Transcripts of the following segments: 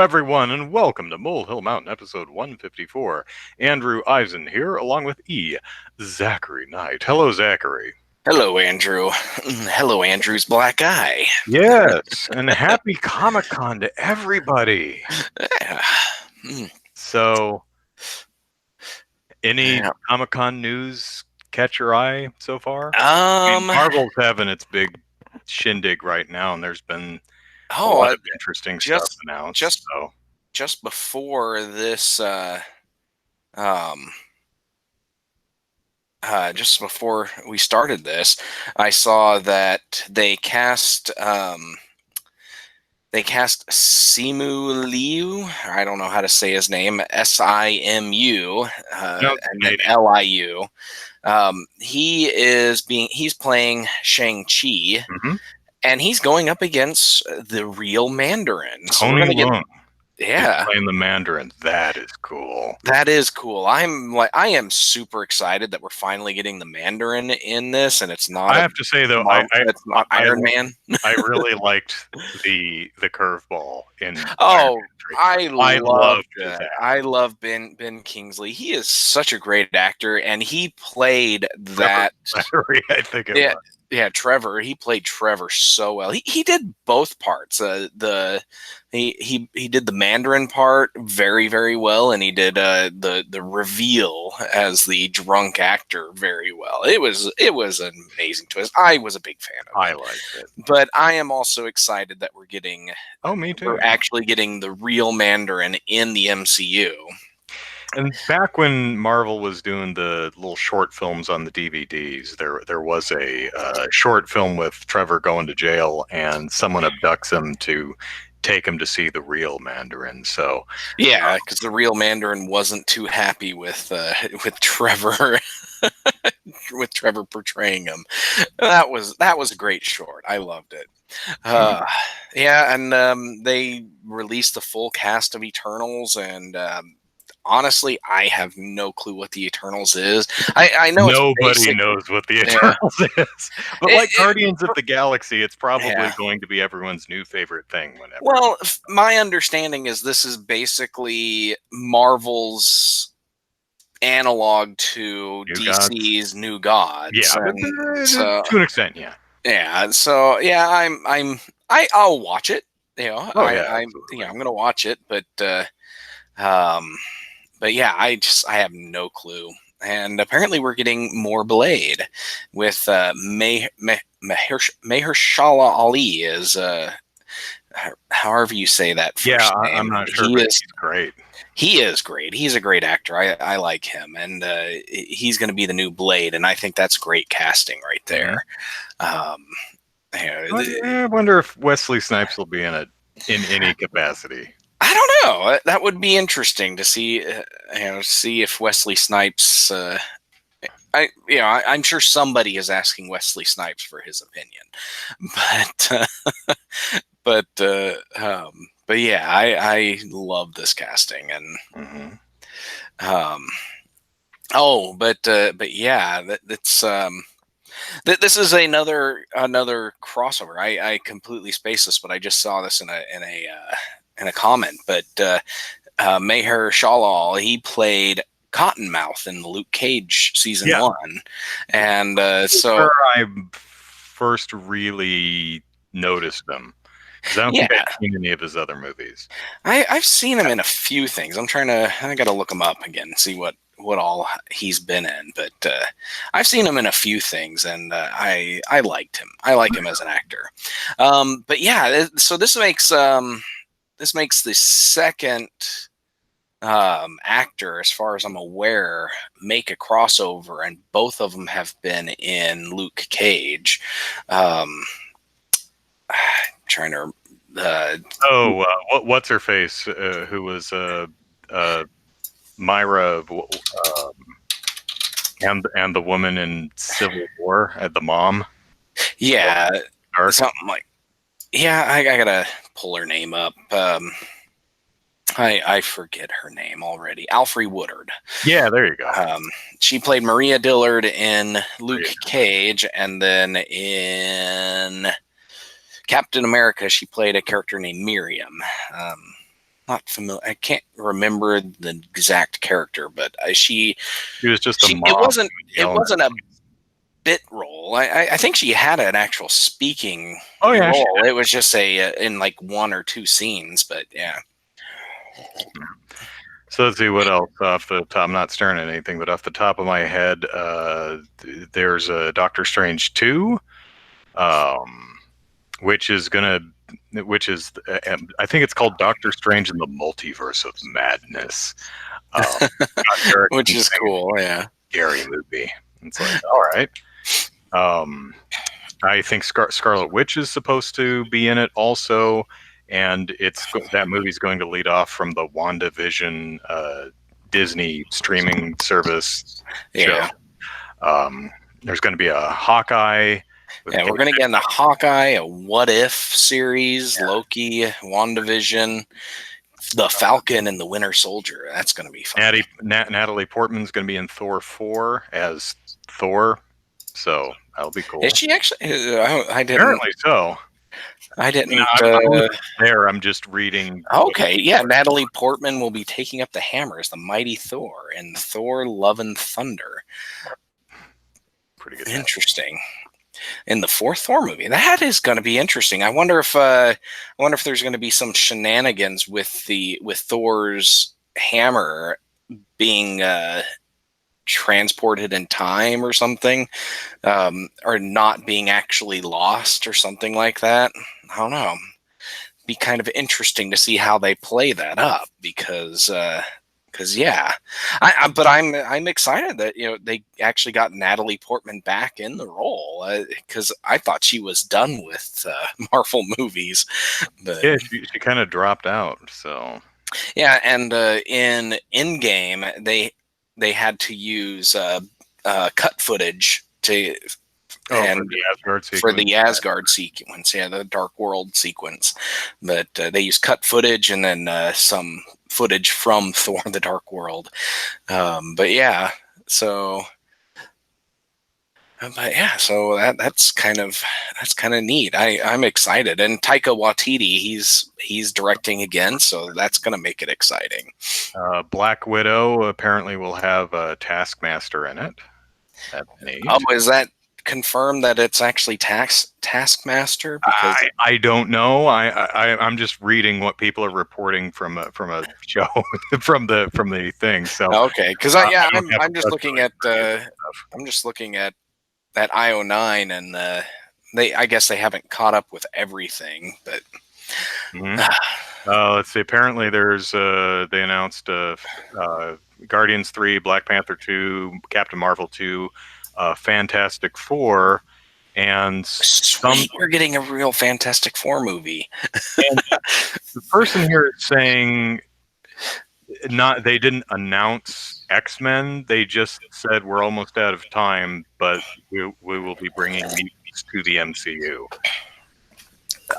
everyone, and welcome to Molehill Mountain, episode 154. Andrew Eisen here, along with Zachary Knight. Hello, Zachary. Hello, Andrew. Hello, Andrew's black eye. Yes, and happy Comic-Con to everybody. Yeah. So, any Yeah. Comic-Con news catch your eye so far? Marvel's having its big shindig right now, and there's been a lot of interesting stuff announced. Just before this, just before we started this, I saw that they cast Simu Liu. I don't know how to say his name. Simu and then Liu. He's playing Shang-Chi, and he's going up against the real Mandarin. So we're gonna get. Yeah, playing the Mandarin. That is cool. That is cool. I am super excited that we're finally getting the Mandarin in this, and it's not. I have to say though, it's not Iron Man. I really liked the curveball in. Oh, I loved it. I love Ben Kingsley. He is such a great actor, and he played that. I think it was. Yeah, Trevor. He played Trevor so well. He did both parts. He did the Mandarin part very, very well, and he did the reveal as the drunk actor very well. It was an amazing twist. I was a big fan of it. I liked it, but I am also excited that we're getting. Oh, me too. We're actually getting the real Mandarin in the MCU. And back when Marvel was doing the little short films on the DVDs, there was a short film with Trevor going to jail, and someone abducts him to take him to see the real Mandarin. So yeah, because the real Mandarin wasn't too happy with Trevor, with Trevor portraying him. That was a great short. I loved it. Yeah, and they released the full cast of Eternals, and honestly, I have no clue what the Eternals is. I know nobody knows what the Eternals is, but like Guardians of the Galaxy, it's probably going to be everyone's new favorite thing. Whenever. Well, my understanding is this is basically Marvel's analog to DC's New Gods. Yeah, to an extent, yeah. Yeah, so yeah, I'll watch it. You know, I'm gonna watch it, but yeah, I have no clue. And apparently we're getting more Blade with Mahershala Ali is however you say that first name. I'm not sure, but he's great. He is great. He's a great actor. I like him, and he's going to be the new Blade, and I think that's great casting right there. I wonder if Wesley Snipes will be in it in any capacity. I don't know. That would be interesting to see. See if Wesley Snipes. I'm sure somebody is asking Wesley Snipes for his opinion, but yeah, I love this casting, and but yeah, that's this is another crossover. I completely spaced this, but I just saw this in a comment. But Mahershala Ali, he played Cottonmouth in the Luke Cage season 1, and so I first really noticed him. I don't think I've seen any of his other movies. I've seen him in a few things. I got to look him up again and see what all he's been in. But I've seen him in a few things, and I liked him. I like him as an actor. But yeah, so this makes the second actor, as far as I'm aware, make a crossover, and both of them have been in Luke Cage. Trying to what's her face, who was Myra and the woman in Civil War, the mom, something like, I gotta pull her name up. I forget her name already. Alfre Woodard. Yeah, there you go. She played Maria Dillard in Luke Cage, and then in Captain America, she played a character named Miriam. not familiar. I can't remember the exact character, but She was just a she mom it yelling wasn't at a bit role. I think she had an actual speaking Oh yeah, role. It was just in like one or two scenes, but yeah. So let's see what else off the top. I'm not staring at anything, but off the top of my head, there's a Doctor Strange 2, um, which is gonna, which is, I think it's called Doctor Strange in the Multiverse of Madness. Scott Which Derrickson is saying cool, yeah. scary movie. It's like, all right. Um, I think Scarlet Witch is supposed to be in it also, and that movie's going to lead off from the WandaVision Disney streaming service show. Yeah. There's going to be a Hawkeye. Yeah, we're gonna get into Hawkeye, a What If series, Loki, WandaVision, the Falcon, and the Winter Soldier. That's gonna be fun. Natalie Portman's going to be in Thor 4 as Thor, so that'll be cool. Is she actually? I didn't. Apparently so. I didn't. I wasn't there. I'm just reading. Okay, yeah. Natalie Portman will be taking up the hammer as the mighty Thor in Thor: Love and Thunder. Pretty good. Interesting. In the fourth Thor movie, that is going to be interesting. I wonder if there's going to be some shenanigans with Thor's hammer being transported in time or something, or not being actually lost or something like that. I don't know. Be kind of interesting to see how they play that up because yeah, but I'm excited that they actually got Natalie Portman back in the role because I thought she was done with Marvel movies. But yeah, she kind of dropped out. So yeah, and in Endgame they had to use cut footage to. For the Asgard sequence, yeah, the Dark World sequence. But they use cut footage and then some footage from Thor: The Dark World. But yeah, so that's kind of neat. I'm excited, and Taika Waititi, he's directing again, so that's going to make it exciting. Black Widow apparently will have a Taskmaster in it. That's neat. Oh, is that confirm that it's actually Taskmaster? Because I don't know. I'm just reading what people are reporting from a show from the thing. So okay, because I'm just looking at that IO9 and I guess they haven't caught up with everything, but let's see. Apparently, they announced Guardians 3, Black Panther 2, Captain Marvel 2. Fantastic Four, and sweet, we're getting a real Fantastic Four movie. And the person here is saying they didn't announce X-Men. They just said we're almost out of time, but we will be bringing mutants to the MCU.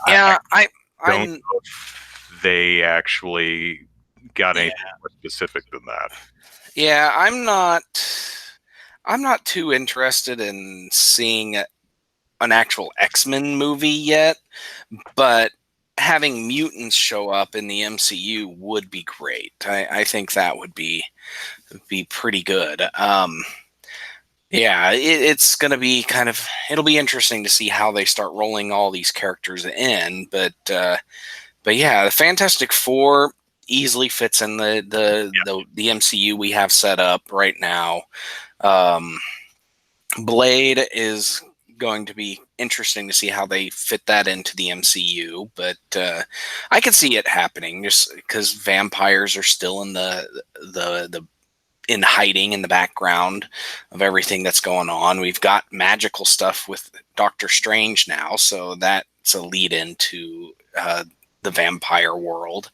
Yeah, I don't know if they actually got anything more specific than that. Yeah, I'm not too interested in seeing an actual X-Men movie yet, but having mutants show up in the MCU would be great. I think that would be pretty good. Yeah, it's going to be it'll be interesting to see how they start rolling all these characters in, but yeah, the Fantastic Four easily fits in the MCU we have set up right now. Blade is going to be interesting to see how they fit that into the MCU, but I can see it happening just because vampires are still in in hiding in the background of everything that's going on. We've got magical stuff with Doctor Strange now, so that's a lead into the vampire world.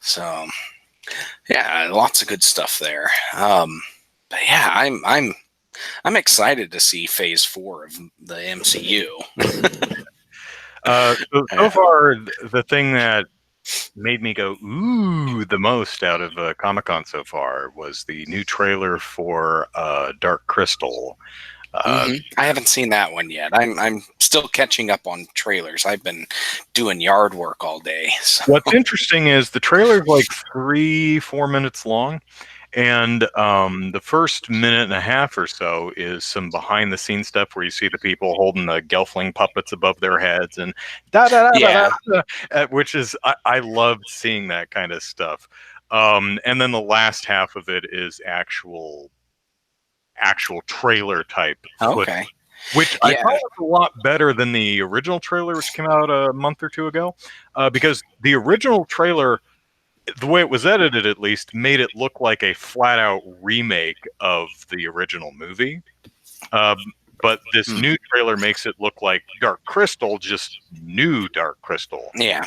So yeah, lots of good stuff there. But yeah, I'm excited to see Phase 4 of the MCU. So far, the thing that made me go ooh the most out of Comic-Con so far was the new trailer for Dark Crystal. I haven't seen that one yet. I'm still catching up on trailers. I've been doing yard work all day. So. What's interesting is the trailer's like 3-4 minutes long, and the first minute and a half or so is some behind the scenes stuff where you see the people holding the Gelfling puppets above their heads and da da da da da, Yeah. which is I loved seeing that kind of stuff. And then the last half of it is actual trailer type footage, Okay. which I thought Yeah. was a lot better than the original trailer, which came out a month or two ago. Because the original trailer, the way it was edited at least, made it look like a flat out remake of the original movie. But this new trailer makes it look like Dark Crystal, just new Dark Crystal. Yeah.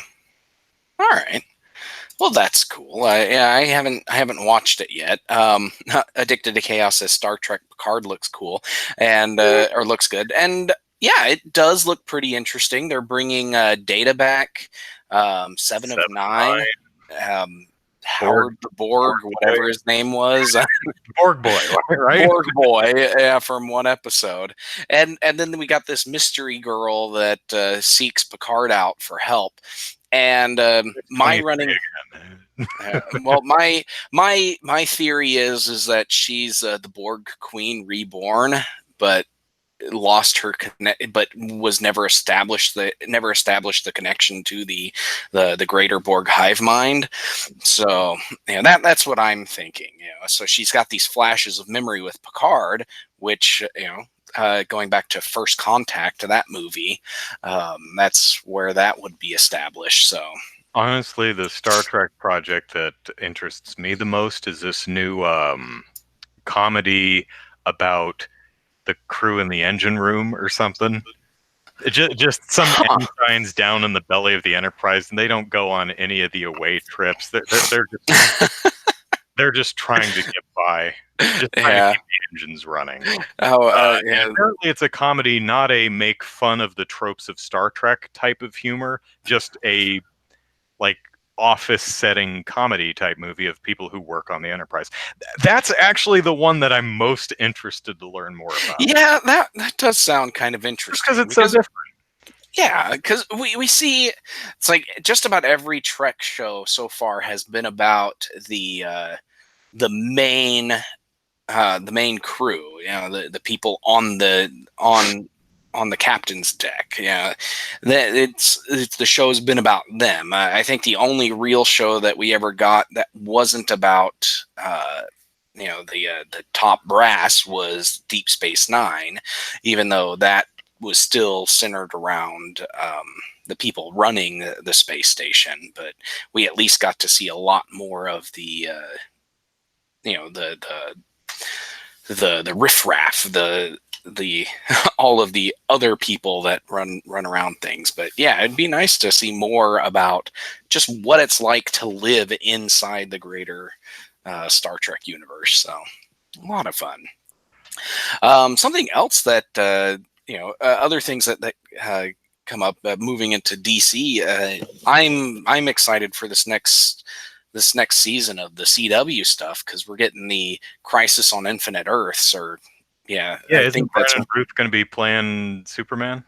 All right. Well, that's cool. Yeah, I haven't watched it yet. Addicted to Chaos says Star Trek Picard looks cool and or looks good, and yeah, it does look pretty interesting. They're bringing Data back, Seven of Nine, Howard the Borg, whatever his name was, Borg boy, right? Borg boy, yeah, from one episode, and then we got this mystery girl that seeks Picard out for help. And my running, well, my theory is that she's the Borg Queen reborn, but lost her but was never established the connection to the greater Borg hive mind. So that's what I'm thinking. So she's got these flashes of memory with Picard, which going back to First Contact, to that movie, that's where that would be established. So honestly, the Star Trek project that interests me the most is this new comedy about the crew in the engine room or something. Just some ensigns down in the belly of the Enterprise, and they don't go on any of the away trips. They're just trying to get by, just trying to keep the engines running. And apparently, it's a comedy, not a make fun of the tropes of Star Trek type of humor, just a like office setting comedy type movie of people who work on the Enterprise. That's actually the one that I'm most interested to learn more about. Yeah, that does sound kind of interesting. Because it's so different. Yeah, because we see it's like just about every Trek show so far has been about the main crew, the people on the captain's deck. Yeah, it's the show's been about them. I think the only real show that we ever got that wasn't about the top brass was Deep Space Nine, even though that was still centered around the people running the space station. But we at least got to see a lot more of the riffraff, the all of the other people that run around things. But yeah, it'd be nice to see more about just what it's like to live inside the greater Star Trek universe. So a lot of fun. Something else that other things that come up, moving into DC. I'm excited for this next season of the CW stuff, because we're getting the Crisis on Infinite Earths, or I think that's Ruth going to be playing Superman.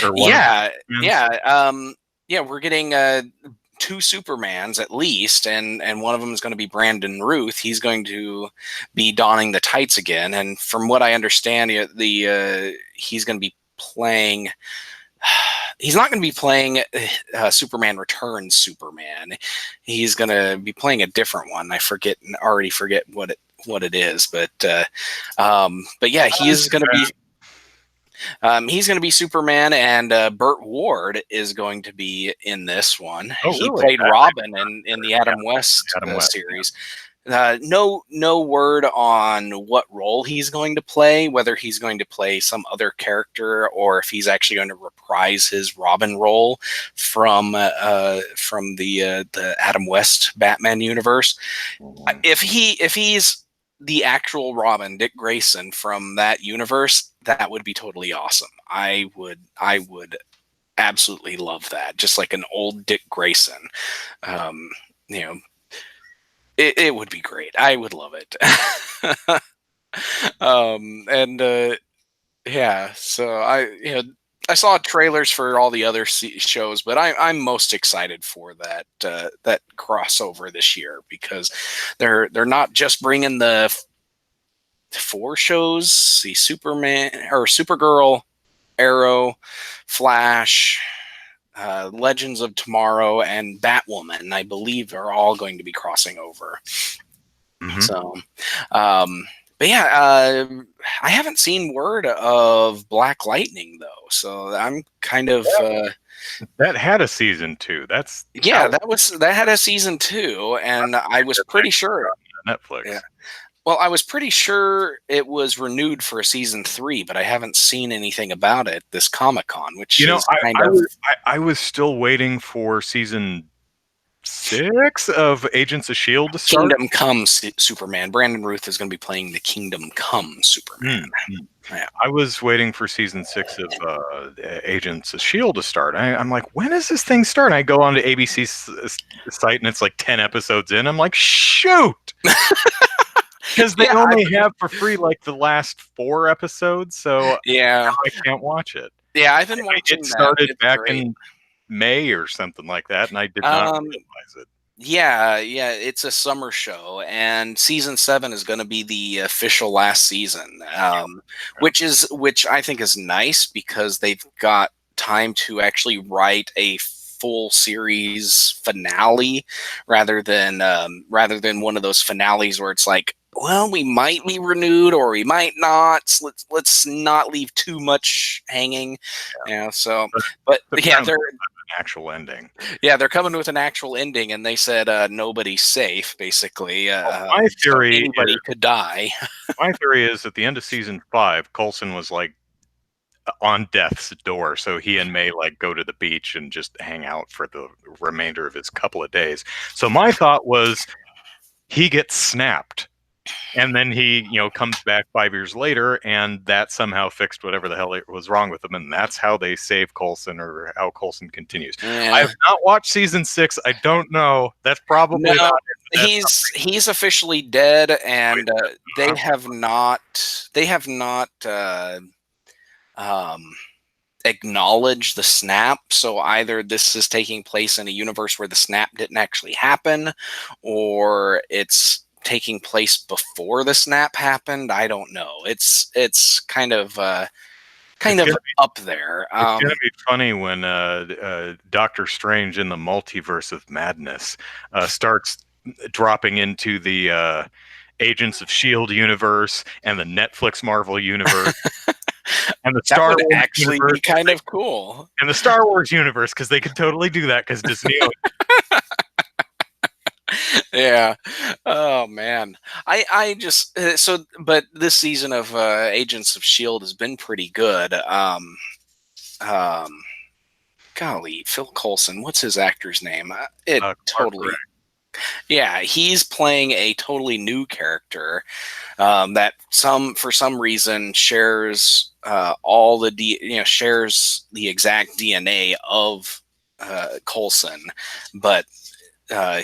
Or we're getting 2 Supermans at least, and one of them is going to be Brandon Ruth. He's going to be donning the tights again, and from what I understand, he's going to be playing. He's not going to be playing Superman Returns Superman. He's going to be playing a different one. I already forget what it is, but yeah, he's going to be. He's going to be Superman, and Burt Ward is going to be in this one. He played Robin in the Adam West series. No word on what role he's going to play, whether he's going to play some other character or if he's actually going to reprise his Robin role from the Adam West Batman universe. If he's the actual Robin, Dick Grayson from that universe, that would be totally awesome. I would absolutely love that. Just like an old Dick Grayson. It would be great. I would love it. Yeah, so I saw trailers for all the other shows, but I'm most excited for that crossover this year because they're not just bringing the four shows: the Superman or Supergirl, Arrow, Flash, Legends of Tomorrow, and Batwoman. I believe are all going to be crossing over. Mm-hmm. So, but yeah, I haven't seen word of Black Lightning though, so I'm kind of That had a season 2. That's yeah. out That had a season 2, and I was pretty sure. on Netflix. Yeah, well, I was pretty sure it was renewed for a season 3, but I haven't seen anything about it this Comic-Con, which You know, is kind of I was still waiting for season 6 of Agents of Shield to start. Kingdom Come Superman. Brandon Ruth is going to be playing the Kingdom Come Superman. Yeah. I was waiting for season 6 of Agents of Shield to start. I'm like, when is this thing start? I go on to ABC's site and it's like 10 episodes in. I'm like, shoot, because they only have for free like the last 4 episodes, so yeah, I can't watch it. Yeah, I've been watching it started that. back in May or something like that, and I did not realize it. Yeah, it's a summer show, and season 7 is going to be the official last season, which I think is nice because they've got time to actually write a full series finale rather than one of those finales where it's like, well, we might be renewed or we might not. So let's not leave too much hanging. So but yeah, they're actual ending. Yeah, they're coming with an actual ending, and they said nobody's safe. Basically, my theory so anybody could die. My theory is at the end of season 5, Coulson was like on death's door, so he and May like go to the beach and just hang out for the remainder of his couple of days. So my thought was he gets snapped. And then he, comes back 5 years later, and that somehow fixed whatever the hell was wrong with him, and that's how they save Coulson, or how Coulson continues. Yeah. I have not watched season 6. I don't know. That's probably not it. He's officially dead, and they have not acknowledged the snap. So either this is taking place in a universe where the snap didn't actually happen, or it's taking place before the snap happened. I don't know. It's kind of up there. It's gonna be funny when Doctor Strange in the Multiverse of Madness starts dropping into the Agents of Shield universe and the Netflix Marvel universe. And the Star Wars actually universe, be kind of cool. And the Star Wars universe, because they could totally do that because Disney owns it. Yeah. Oh man. I just but this season of Agents of Shield has been pretty good. Golly, Phil Coulson. What's his actor's name? Totally. Yeah, he's playing a totally new character that for some reason shares shares the exact DNA of Coulson, but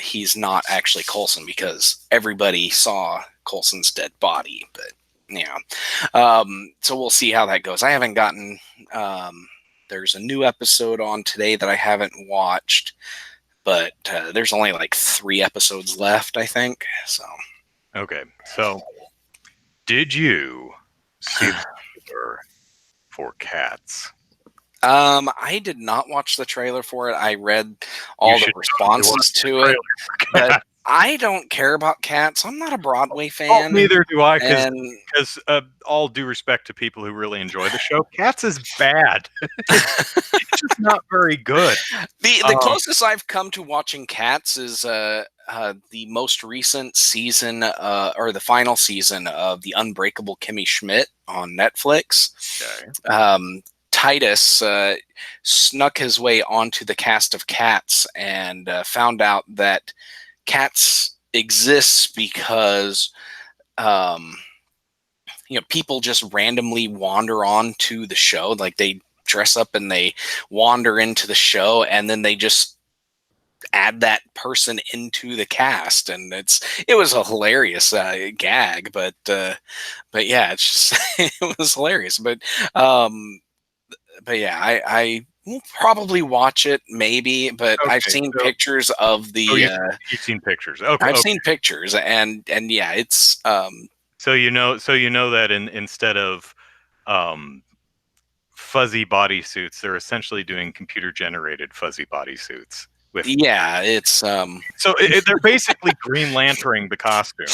he's not actually Coulson because everybody saw Coulson's dead body. But yeah, so we'll see how that goes. I haven't gotten. There's a new episode on today that I haven't watched, but there's only like 3 episodes left, I think. So okay. So did you see the trailer for Cats? I did not watch the trailer for it. I read all the responses to it, but I don't care about Cats. I'm not a Broadway fan. Well, neither do I, because all due respect to people who really enjoy the show, Cats is bad. It's just not very good. The closest I've come to watching Cats is the most recent season, or the final season of The Unbreakable Kimmy Schmidt on Netflix. Okay. Titus snuck his way onto the cast of Cats and found out that Cats exists because people just randomly wander onto the show. Like they dress up and they wander into the show, and then they just add that person into the cast, and it was a hilarious gag, but yeah, it's just it was hilarious. But yeah, I will probably watch it maybe, but I've Okay, seen so pictures of oh, the you've seen pictures. Okay, I've okay. seen pictures, and yeah, it's So you know that instead of um, fuzzy bodysuits, they're essentially doing computer generated fuzzy bodysuits with. yeah, it's So they're basically Green Lanterning the costume,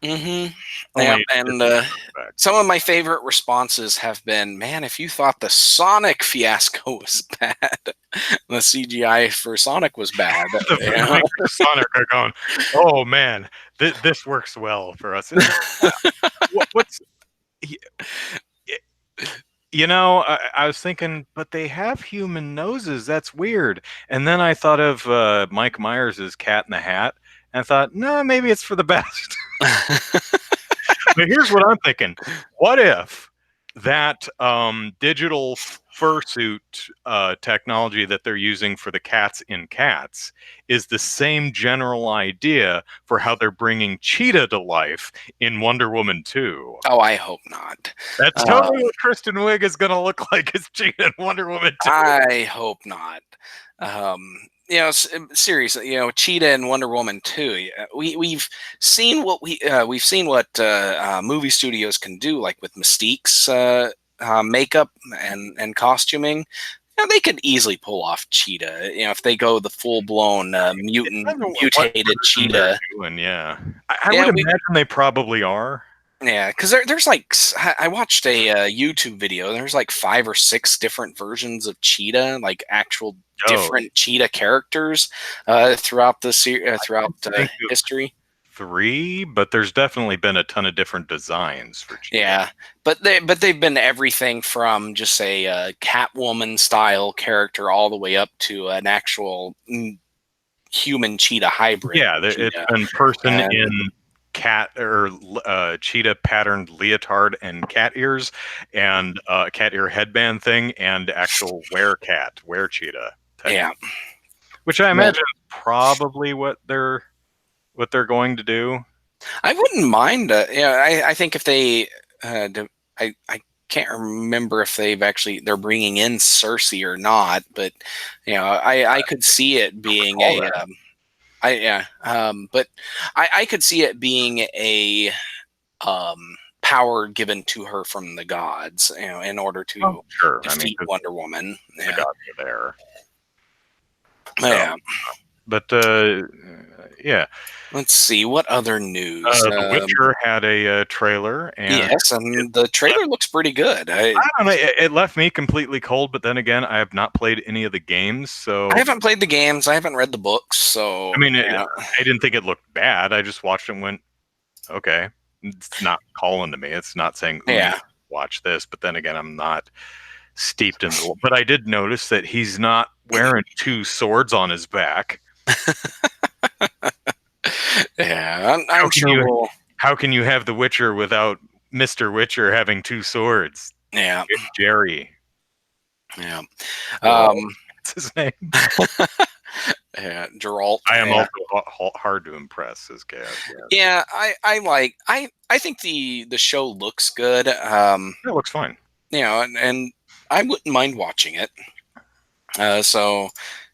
mm-hmm. Yep, only and different effects. some of my favorite responses have been, "Man, if you thought the Sonic fiasco was bad, the CGI for Sonic was bad." The Yeah. makers of Sonic are going, "Oh man, this works well for us." What's you know, I was thinking, but they have human noses. That's weird. And then I thought of Mike Myers' Cat in the Hat, and I thought, no, maybe it's for the best. But here's what I'm thinking: what if that digital fursuit technology that they're using for the cats in Cats is the same general idea for how they're bringing Cheetah to life in Wonder Woman 2? Oh, I hope not. That's totally Um, what Kristen Wiig is going to look like as Cheetah in Wonder Woman 2. I hope not. Seriously, Cheetah and Wonder Woman 2. We've seen what movie studios can do, like with Mystique's makeup and costuming. They could easily pull off Cheetah. If they go the full blown It mutant depends on what mutated version they're Cheetah. doing, yeah. I would Yeah, imagine they probably are. yeah, because there's I watched a YouTube video. There's like 5 or 6 different versions of Cheetah, like actual Oh, different Cheetah characters throughout throughout think of history. 3, but there's definitely been a ton of different designs for Cheetah. Yeah, but they've been everything from just a Catwoman style character all the way up to an actual human cheetah hybrid Yeah, it's cheetah. been person in And cat or cheetah patterned leotard and cat ears and cat ear headband thing and actual were cheetah type, yeah, which I but imagine is probably what they're going to do. I wouldn't mind. I think if they, I can't remember if they're bringing in Cersei or not, but I could see it being All a, that. I yeah, but I could see it being a power given to her from the gods, in order Oh, to sure. I mean, defeat 'cause Wonder Woman. the Yeah, gods are there. So, yeah. but yeah, Let's see what other news. The Witcher had a trailer, and Yes, it and the left, trailer looks pretty good. I don't know, it left me completely cold. But then again, I have not played any of the games, I so haven't played the games. I haven't read the books, I so mean, yeah, I didn't think it looked bad. I just watched it and went, okay, it's not calling to me. It's not saying, ooh, you yeah. watch this. But then again, I'm not steeped in the. But I did notice that he's not wearing two swords on his back. Yeah, How I'm can sure you we'll. how can you have the Witcher without Mr. Witcher having two swords? Yeah, Jerry, yeah, Geralt, um, that's his name. yeah, Geralt. I am Yeah, also hard to impress as Gaz. Yeah, yeah. I think the show looks good. it looks fine. And I wouldn't mind watching it. So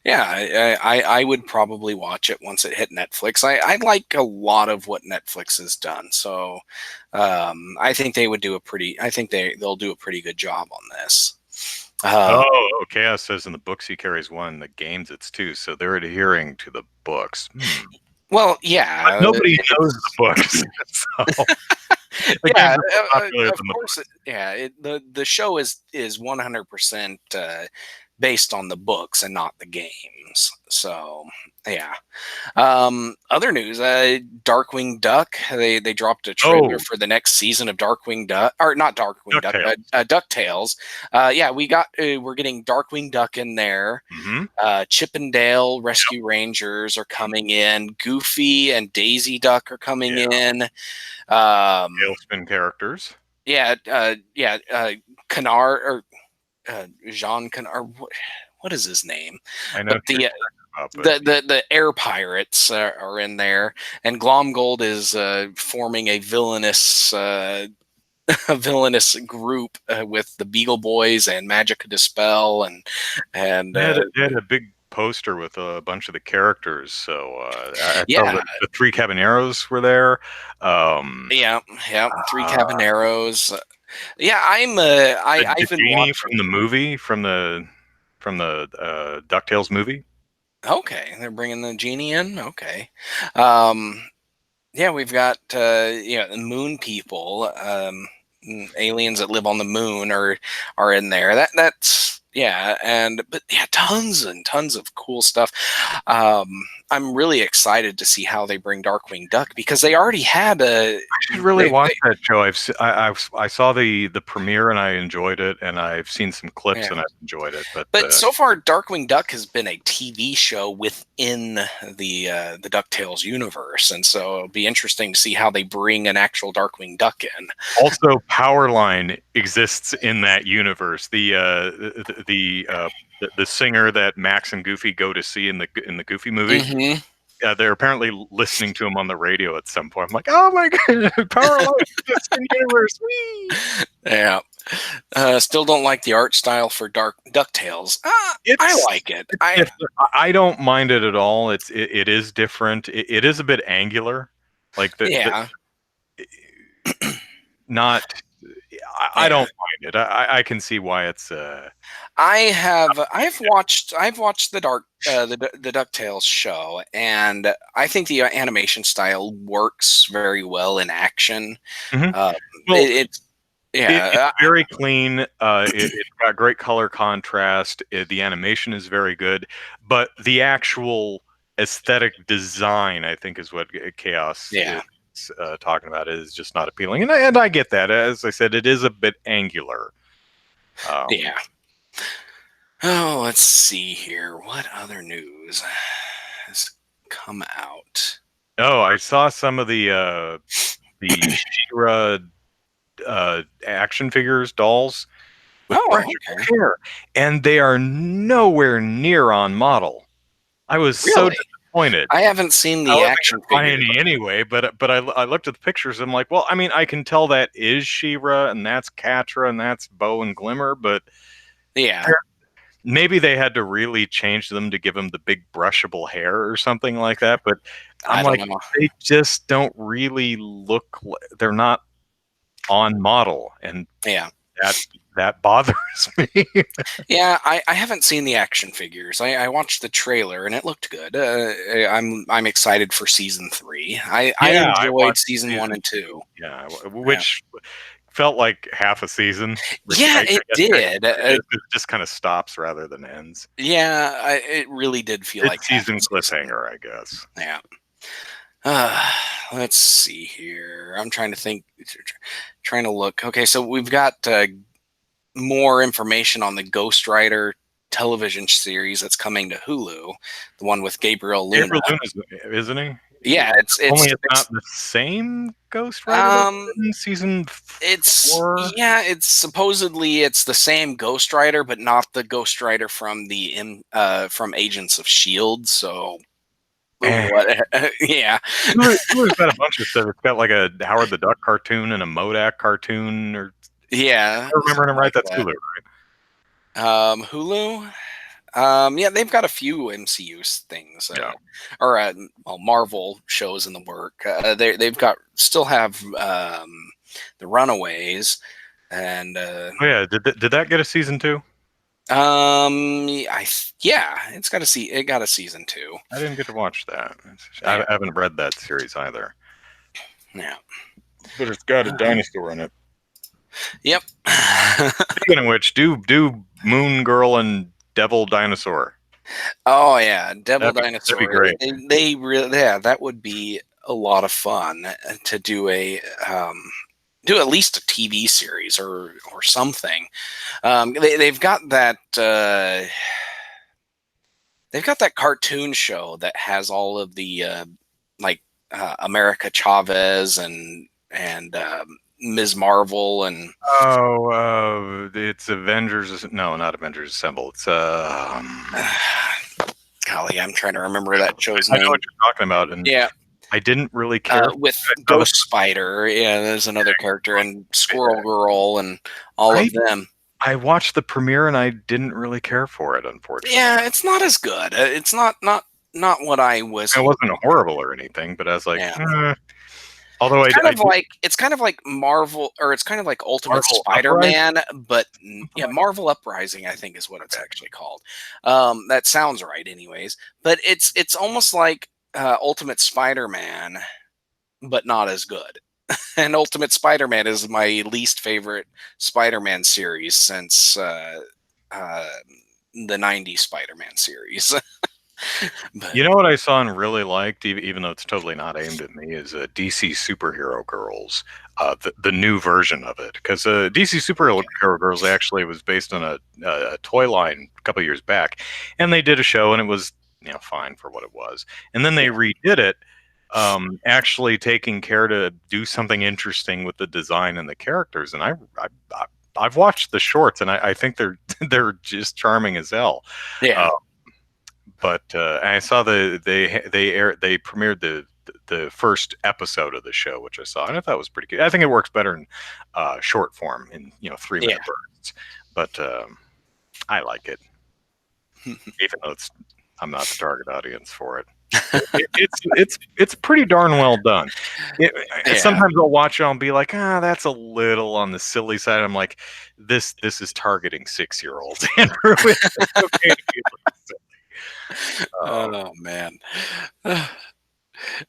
yeah, I would probably watch it once it hit Netflix. I like a lot of what Netflix has done, so I think they would do a pretty. I think they'll do a pretty good job on this. Oh, Chaos says in the books he carries one, the games it's two, so they're adhering to the books. Well, But yeah, nobody knows the books, so the games yeah, are more popular of than the course, books. yeah. The show is 100% based on the books and not the games. So yeah. Other news: Darkwing Duck. They dropped a trailer Oh, for the next season of Darkwing Duck, or not Darkwing Duck, DuckTales. Ducktales. Yeah, we're getting Darkwing Duck in there. Mm-hmm. Chippendale Rescue Rangers are coming in. Goofy and Daisy Duck are coming Yeah, in. Um, Tailspin characters. yeah. Canard or Jean Canard. What is his name? I know But who you're the talking about, but the air pirates are in there, and Glomgold is forming a villainous a villainous group with the Beagle Boys and Magica Dispel and they had a big poster with a bunch of the characters. So I saw yeah, the three Caballeros were there. Um, yeah, yeah. Three uh, Caballeros. Yeah, the I've been genie from watching. the movie from the Ducktales movie. Okay, they're bringing the genie in. Okay, um, yeah, we've got the moon people, aliens that live on the moon are in there. That's yeah, but yeah, tons and tons of cool stuff. Um, I'm really excited to see how they bring Darkwing Duck because they already had a I should really watch they that show. I saw the premiere and I enjoyed it, and I've seen some clips yeah. and I've enjoyed it. But But so far, Darkwing Duck has been a TV show within the DuckTales universe, and so it'll be interesting to see how they bring an actual Darkwing Duck in. also, Powerline exists in that universe. The singer that Max and Goofy go to see in the Goofy movie. Hmm. They're apparently listening to him on the radio at some point. I'm like, oh my god, Powerline exists in universe. Whee! Yeah. Still don't like the art style for Dark DuckTales. I It's like it. it's different. I don't mind it at all. It is different. It is a bit angular, like the Yeah, not. I yeah. don't mind it. I can see why it's. I've watched the DuckTales show, and I think the animation style works very well in action. Mhm. Uh, Well, it's it's yeah, very clean. It's got great color contrast. The animation is very good, but the actual aesthetic design, I think, is what Chaos is yeah, talking about. Is just not appealing, and I get that. As I said, it is a bit angular. yeah. Oh, let's see here. What other news has come out? Oh, I saw some of the She-Ra action figures, dolls with Oh, fresh okay. hair, and they are nowhere near on model. I was so Really? disappointed. I haven't seen I the wasn't action gonna buy figure. any anyway, but I looked at the pictures. And I'm like, well, I mean, I can tell that is She-Ra, and that's Catra, and that's Bow and Glimmer, but Yeah, maybe they had to really change them to give them the big brushable hair or something like that. But I'm I don't like, know. they just don't really look. They're not on model, and Yeah. that that bothers me. Yeah, I haven't seen the action figures. I watched the trailer and it looked good. I'm excited for season 3. I Yeah, I enjoyed watched season 1 season and 2. 2. Yeah, Yeah, which felt like half a season, which yeah, I it guess did. technically it is. It just kind of stops rather than ends. It really did feel like It's half a season season. cliffhanger, I guess. Yeah. Uh, let's see here. I'm trying to think. Trying to look. Okay, so we've got more information on the Ghost Rider television series that's coming to Hulu, the one with Gabriel Luna. Gabriel Luna, isn't he? Yeah, Only it's not the same Ghost Rider that um was in season four. it's supposedly it's the same Ghost Rider, but not the Ghost Rider from from Agents of Shield. So Eh. what? Yeah, Hulu's got a bunch of stuff. It's got like a Howard the Duck cartoon and a Modak cartoon, or yeah, I remember him something right. like That's that. Hulu. Hulu. Yeah, they've got a few MCU things, Yeah. or well, Marvel shows in the work. They've got still have the Runaways, and Oh yeah, did that get a season 2? yeah, it got a season 2. I didn't get to watch that. Yeah, I haven't read that series either. yeah, But it's got a uh, dinosaur in it. yep. Speaking of which, do Moon Girl and Devil Dinosaur. Oh yeah, Devil That'd be Dinosaur. great. They really, yeah, that would be a lot of fun to do do at least a TV series or something. They've got that they've got that cartoon show that has all of the like America Chavez and Ms. Marvel and Oh, it's Avengers. No, not Avengers Assemble. It's golly, I'm trying to remember that show's I know name. what you're talking about, and Yeah, I didn't really care. with I saw the Ghost Spider. Yeah, there's another character, and Squirrel Girl, and all I of them. I watched the premiere and I didn't really care for it, unfortunately. Yeah, it's not as good. It's not what I was It hoping wasn't for. horrible or anything, but I was like, Yeah. although I do It's kind of like Marvel, or it's kind of like Ultimate Marvel Uprising. Spider-Man, but yeah, Marvel Uprising, I think is what it's Okay. actually called. That sounds right, anyways. But it's almost like Ultimate Spider-Man, but not as good. And Ultimate Spider-Man is my least favorite Spider-Man series since uh, the '90s Spider-Man series. But You know what I saw and really liked, even though it's totally not aimed at me, is DC Superhero Girls, the new version of it. Because DC Superhero Girls actually was based on a toy line a couple years back, and they did a show, and it was fine for what it was. And then they redid it, actually taking care to do something interesting with the design and the characters. And I've watched the shorts, and I think they're they're just charming as hell. yeah, But I saw they premiered the first episode of the show, which I saw, and I thought it was pretty good. I think it works better in short form, in 3 minute yeah. bursts. But I like it, even though I'm not the target audience for it. It's pretty darn well done. Yeah. Sometimes I'll watch it and be like, that's a little on the silly side. I'm like, this is targeting 6-year-olds, Andrew. It's okay to be a little silly. Oh man.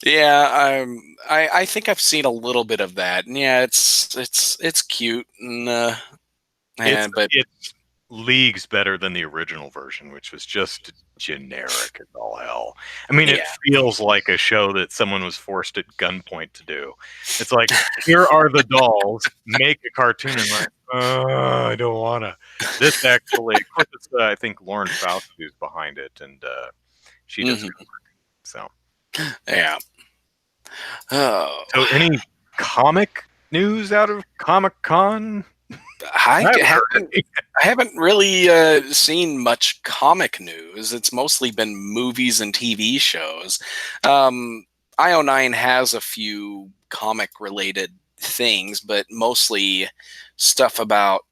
Yeah, I think I've seen a little bit of that. And yeah, it's cute It's but it's leagues better than the original version, which was just generic as all hell. I mean, it yeah. feels like a show that someone was forced at gunpoint to do. It's like, here are the dolls, make a cartoon, and like, I don't wanna. This actually, of course, it's, I think Lauren Faust who's behind it, and she does Mhm. good work. So, Yeah. Oh. so any comic news out of Comic Con? I I haven't heard haven't any. I haven't really seen much comic news. It's mostly been movies and TV shows. IO9 has a few comic related things, but stuff about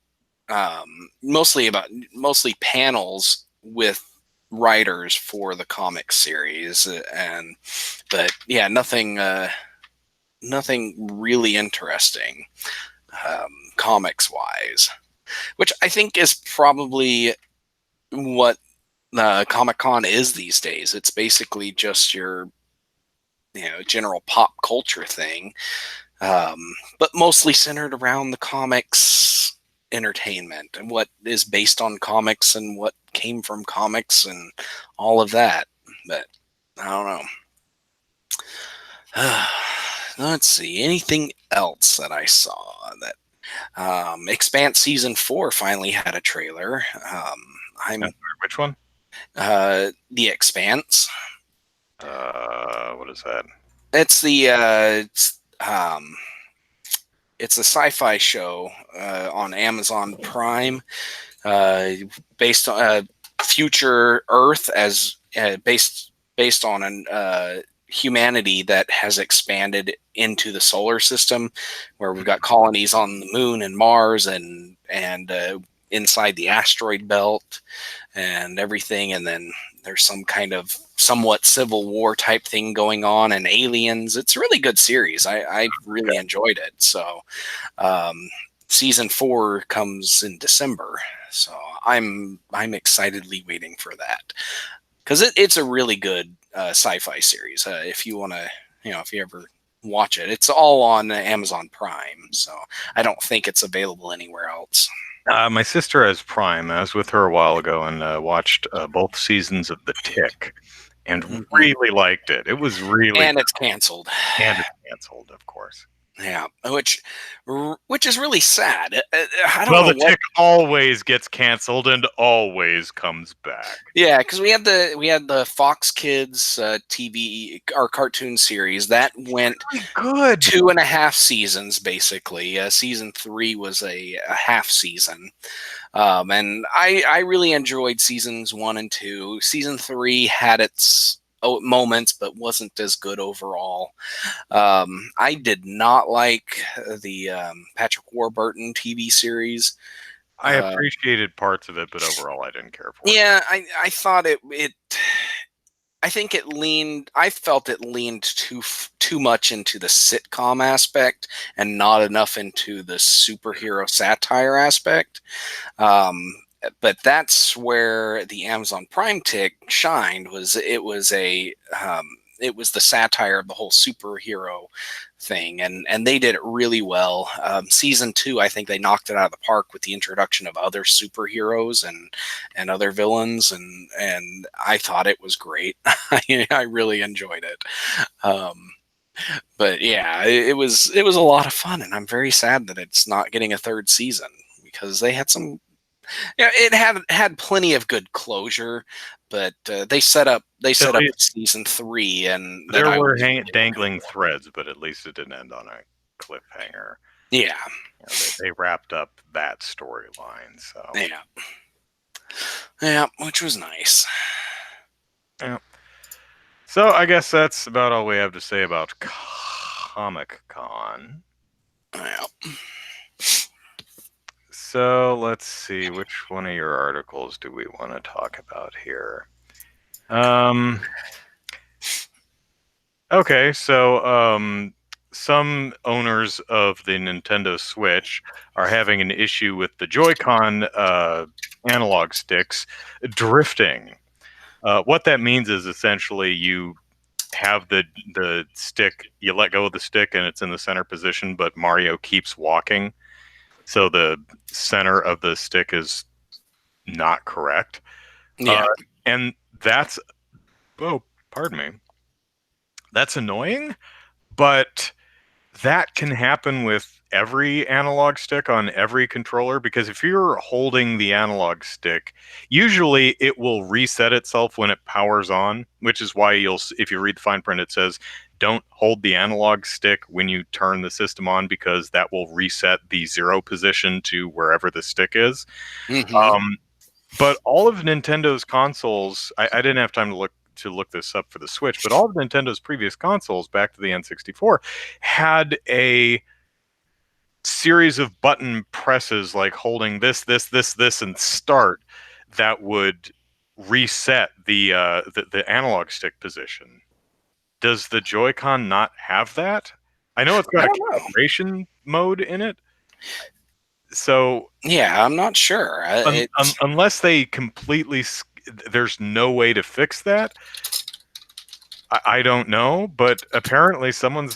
mostly panels with writers for the comic series, and but yeah, nothing really interesting comics wise, which I think is probably what Comic Con is these days. It's basically just your general pop culture thing, um, but mostly centered around the comics entertainment and what is based on comics and what came from comics and all of that. But I don't know. Let's see. Anything else that I saw that Expanse season 4 finally had a trailer. I'm Which one? The Expanse. What is that? It's the it's a sci-fi show on Amazon Prime, uh, based on future Earth as based on an humanity that has expanded into the solar system, where we've got colonies on the moon and Mars and inside the asteroid belt and everything, and then there's some kind of somewhat civil war type thing going on, and aliens. It's a really good series. I really enjoyed it. So season 4 comes in December, so I'm excitedly waiting for that, because it's a really good sci-fi series. If you want to, if you ever watch it, it's all on Amazon Prime, so I don't think it's available anywhere else. My sister has Prime. I was with her a while ago and watched both seasons of The Tick, and Mhm. really liked it. It was really And good. it's canceled. And it's canceled, of course. Yeah, which is really sad. I don't Well, know the what. tick always gets canceled and always comes back. Yeah, because we had the Fox Kids TV or cartoon series that went Really good. 2.5 seasons basically. Season 3 was a half season, and I really enjoyed seasons 1 and 2. Season 3 had its moments, but wasn't as good overall. I did not like the Patrick Warburton TV series. I Uh, appreciated parts of it, but overall, I didn't care for it. yeah, I thought it. I think it leaned. I felt it leaned too much into the sitcom aspect and not enough into the superhero satire aspect. But that's where the Amazon Prime tick shined. It was the satire of the whole superhero thing, and they did it really well. Season 2, I think they knocked it out of the park with the introduction of other superheroes and other villains, and I thought it was great. I really enjoyed it. Um, but yeah, it was a lot of fun, and I'm very sad that it's not getting a third season because they had some. Yeah, it had plenty of good closure, but they set At up least season 3, and that there I were was really looking dangling for. threads, but at least it didn't end on a cliffhanger. Yeah, You know, they wrapped up that storyline. So, yeah, yeah, which was nice. yeah. So I guess that's about all we have to say about Comic Con. Yeah. So let's see, which one of your articles do we want to talk about here? Um, okay, so some owners of the Nintendo Switch are having an issue with the Joy-Con analog sticks drifting. What that means is essentially you have the stick, you let go of the stick and it's in the center position, but Mario keeps walking, so the center of the stick is not correct. Uh, Yeah. and that's, oh, pardon me, that's annoying, but that can happen with every analog stick on every controller, because if you're holding the analog stick, usually it will reset itself when it powers on, which is why if you read the fine print, it says don't hold the analog stick when you turn the system on, because that will reset the zero position to wherever the stick is. Hmm. Um, but all of Nintendo's consoles, I didn't have time to look this up for the Switch, but all of Nintendo's previous consoles back to the N64 had a series of button presses, like holding this, and start, that would reset the analog stick position. Does the Joy-Con not have that? I know it's I got a don't know. calibration mode in it, so Yeah, I'm not sure. It's unless they completely, there's no way to fix that. I don't know, but apparently someone's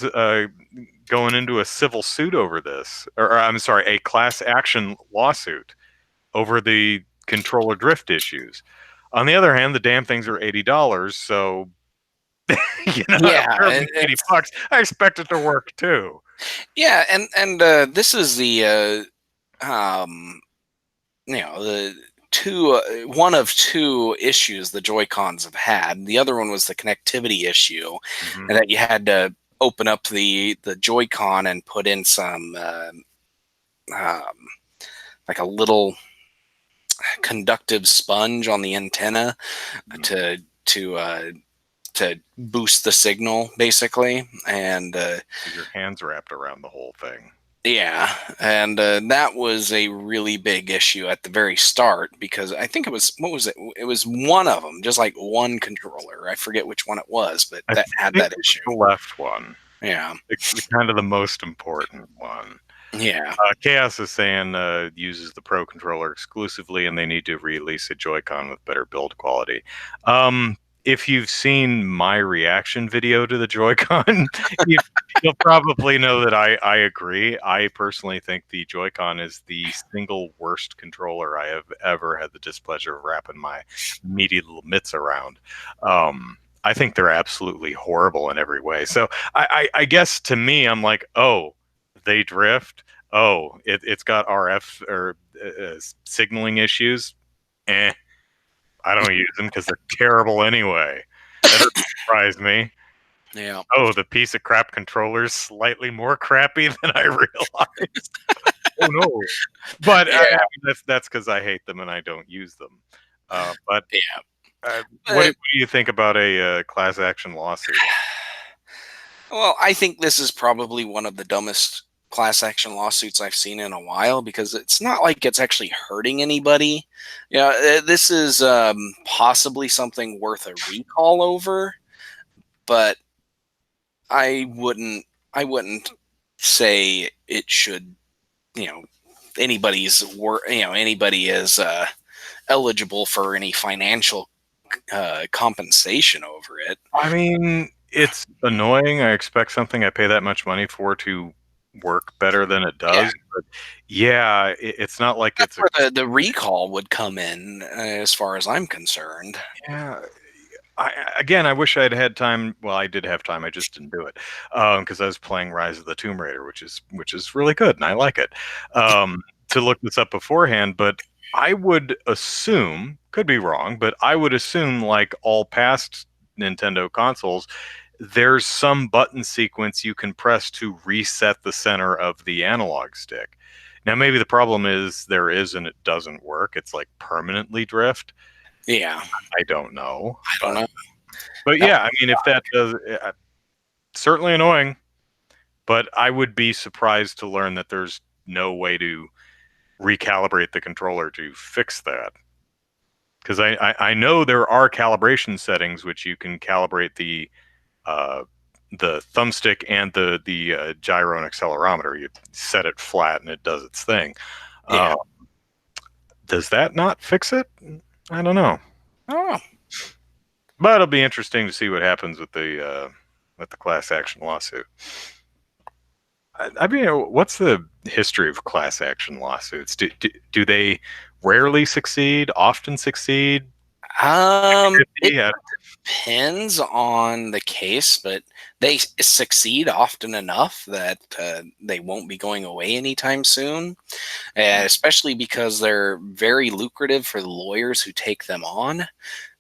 going into a civil suit over this, or I'm sorry, a class action lawsuit over the controller drift issues. On the other hand, the damn things are $80, so I don't yeah, care if it's $80. I expect it to work too. yeah, and this is um the one of two issues the Joy Cons have had. The other one was the connectivity issue, Hmm. and that you had to open up the Joy Con and put in some um, like a little conductive sponge on the antenna to to uh, to boost the signal, basically. And Your hands wrapped around the whole thing. yeah, and that was a really big issue at the very start because I think it was what was it? It was one of them, just like one controller. I forget which one it was, but I that had think that it was issue. the left one, Yeah, the kind of the most important one. yeah, Chaos is saying uses the Pro controller exclusively, and they need to release a Joy-Con with better build quality. Um, if you've seen my reaction video to the Joy-Con, you, you'll probably know that I agree. I personally think the Joy-Con is the single worst controller I have ever had the displeasure of wrapping my meaty little mitts around. I think they're absolutely horrible in every way. So I guess to me, I'm like, oh, they drift. Oh, it's got RF or signaling issues. Eh, I don't use them because they're terrible anyway. That doesn't surprise me. Yeah. Oh, the piece of crap controller's slightly more crappy than I realized. Oh no! But I Yeah. mean, that's because I hate them and I don't use them. But Yeah. what But, do you think about a class action lawsuit? well, I think this is probably one of the dumbest class action lawsuits I've seen in a while because it's not like it's actually hurting anybody. Yeah, this is possibly something worth a recall over, but I wouldn't. I wouldn't say it should. You know, anybody is eligible for any financial compensation over it. I mean, it's annoying. I expect something I pay that much money for to work better than it Yeah, does. But yeah, it's not like that's it's a where the recall would come in, as far as I'm concerned. yeah. Again, I wish I'd had time. Well, I did have time. I just didn't do it because I was playing Rise of the Tomb Raider, which is really good, and I like it. To look this up beforehand, but I would assume, could be wrong, but I would assume, like all past Nintendo consoles, there's some button sequence you can press to reset the center of the analog stick. Now, maybe the problem is there is and it doesn't work. It's like permanently drift. Yeah, I don't know, I don't know. but That- yeah, I mean, if that does, certainly annoying. But I would be surprised to learn that there's no way to recalibrate the controller to fix that. Because I know there are calibration settings which you can calibrate uh, the thumbstick and the gyro and accelerometer. You set it flat and it does its thing. yeah. Uh, does that not fix it? I don't know. Oh, But it'll be interesting to see what happens with the class action lawsuit. I mean, what's the history of class action lawsuits? Do they rarely succeed, often succeed? it 50? depends on the case, but they succeed often enough that they won't be going away anytime soon. Especially because they're very lucrative for the lawyers who take them on,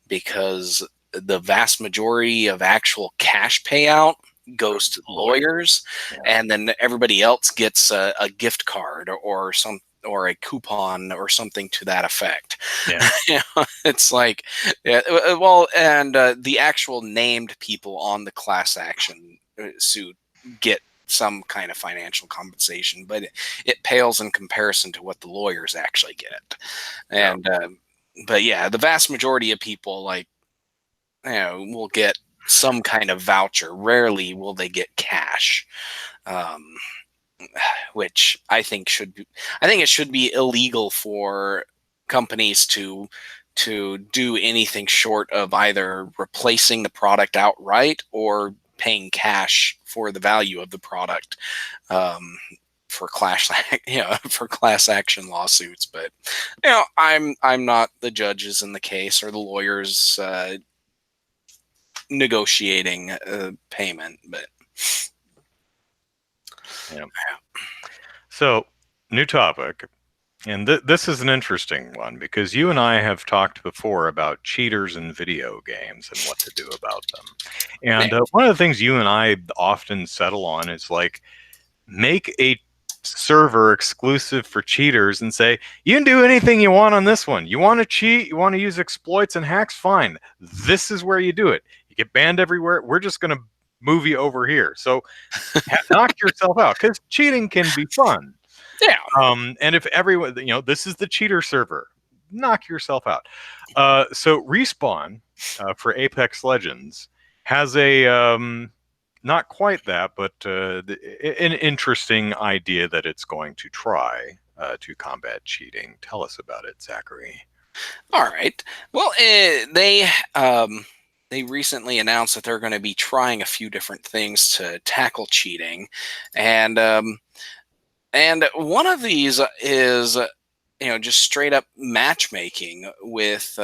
because the vast majority of actual cash payout goes to the lawyers, Yeah. and then everybody else gets a gift card or a coupon or something to that effect. Yeah. It's like, yeah, well, and the actual named people on the class action suit get some kind of financial compensation, but it pales in comparison to what the lawyers actually get. Yeah. And but yeah, the vast majority of people, like, will get some kind of voucher. Rarely will they get cash, um, which I think it should be illegal for companies to do anything short of either replacing the product outright or paying cash for the value of the product. Um, for class, for class action lawsuits. But I'm not the judges in the case or the lawyers negotiating payment. But Yeah. So, new topic. And this is an interesting one because you and I have talked before about cheaters in video games and what to do about them. And one of the things you and I often settle on is like, make a server exclusive for cheaters and say, you can do anything you want on this one. You want to cheat, you want to use exploits and hacks, fine. This is where you do it. You get banned everywhere. We're just going to move you over here. So knock yourself out because cheating can be fun. yeah, And if everyone, this is the cheater server, knock yourself out. So Respawn for Apex Legends has a not quite that, but an interesting idea that it's going to try to combat cheating. Tell us about it, Zachary. all right. Well, they recently announced that they're going to be trying a few different things to tackle cheating, and one of these is just straight up matchmaking with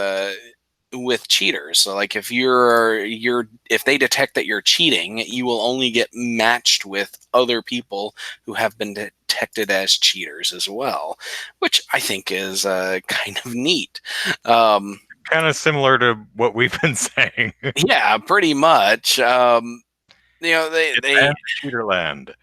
with cheaters. So like if if they detect that you're cheating, you will only get matched with other people who have been detected as cheaters as well, which I think is kind of neat. Um, Kind of similar to what we've been saying. yeah, pretty much. They Advanced Cheaterland.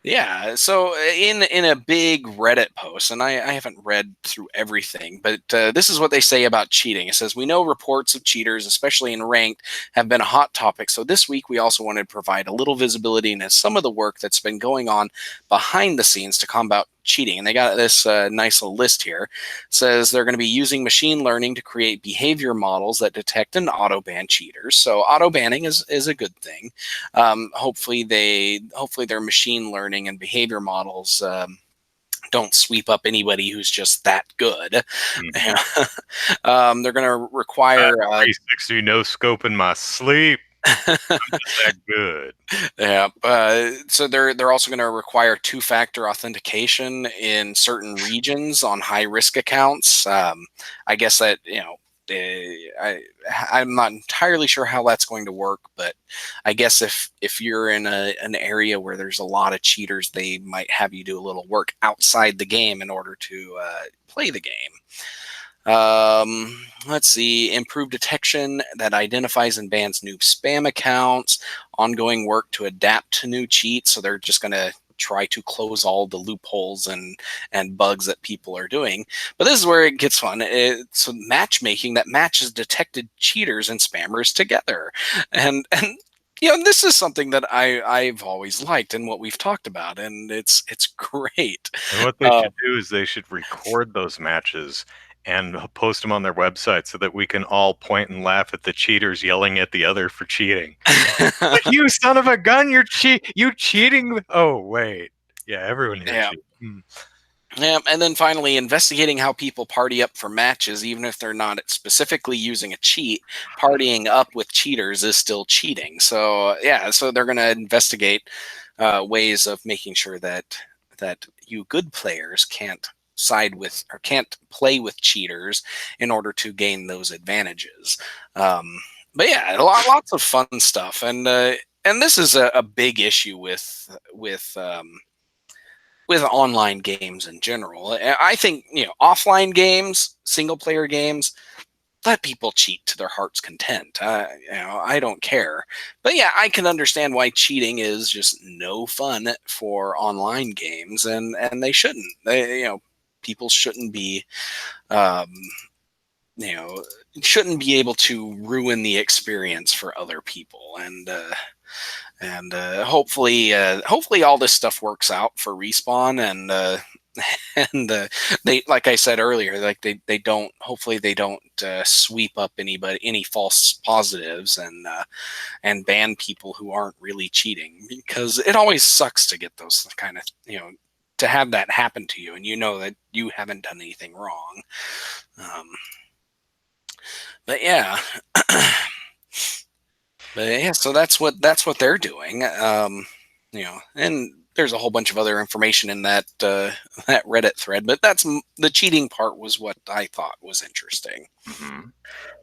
Yeah, so in a big Reddit post, and I haven't read through everything, but this is what they say about cheating. It says, "We know reports of cheaters, especially in ranked, have been a hot topic. So this week we also wanted to provide a little visibility into some of the work that's been going on behind the scenes to combat cheating." And they got this nice little list here. It says they're going to be using machine learning to create behavior models that detect and auto ban cheaters. So auto banning is a good thing. Hopefully their machine learning and behavior models don't sweep up anybody who's just that good. They're going to require 360 no scope in my sleep. Just that good. yeah. So they're also going to require two-factor authentication in certain regions on high-risk accounts. I guess that I'm not entirely sure how that's going to work, but I guess if you're in an area where there's a lot of cheaters, they might have you do a little work outside the game in order to play the game. Let's see, improved detection that identifies and bans new spam accounts, ongoing work to adapt to new cheats. So they're just going to try to close all the loopholes and bugs that people are doing. But this is where it gets fun. It's matchmaking that matches detected cheaters and spammers together. And this is something that I've always liked and what we've talked about, and it's great. And what they should do is they should record those matches and post them on their website so that we can all point and laugh at the cheaters yelling at the other for cheating. Like, you son of a gun, you cheating. Oh, wait. Yeah, everyone here Yeah. cheats. Yeah, and then finally, investigating how people party up for matches, even if they're not specifically using a cheat. Partying up with cheaters is still cheating. So yeah, so they're going to investigate ways of making sure that you good players can't side with or can't play with cheaters in order to gain those advantages. But yeah, lots of fun stuff, and this is a big issue with online games in general. I think offline games, single player games, let people cheat to their heart's content. I don't care, but yeah, I can understand why cheating is just no fun for online games, and they shouldn't. People shouldn't be, um, shouldn't be able to ruin the experience for other people, and hopefully all this stuff works out for Respawn, and they, like I said earlier, like they don't, hopefully they don't sweep up any false positives and ban people who aren't really cheating, because it always sucks to get those kind of to have that happen to you and that you haven't done anything wrong. But yeah. But yeah, so that's what they're doing. And there's a whole bunch of other information in that that Reddit thread, but that's the cheating part was what I thought was interesting. Mm-hmm.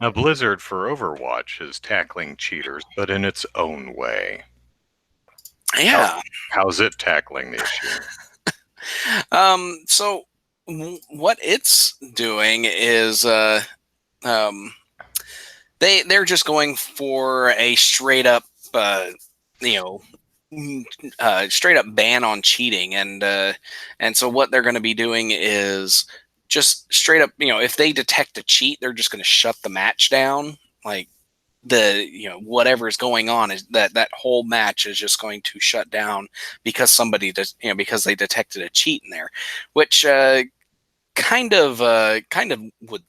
Now, Blizzard for Overwatch is tackling cheaters, but in its own way. Yeah. How's it tackling the issue? So what it's doing is they're just going for a straight up straight up ban on cheating, and so what they're going to be doing is just straight up, if they detect a cheat, they're just going to shut the match down. Like whatever is going on is that whole match is just going to shut down because somebody does, because they detected a cheat in there, which kind of would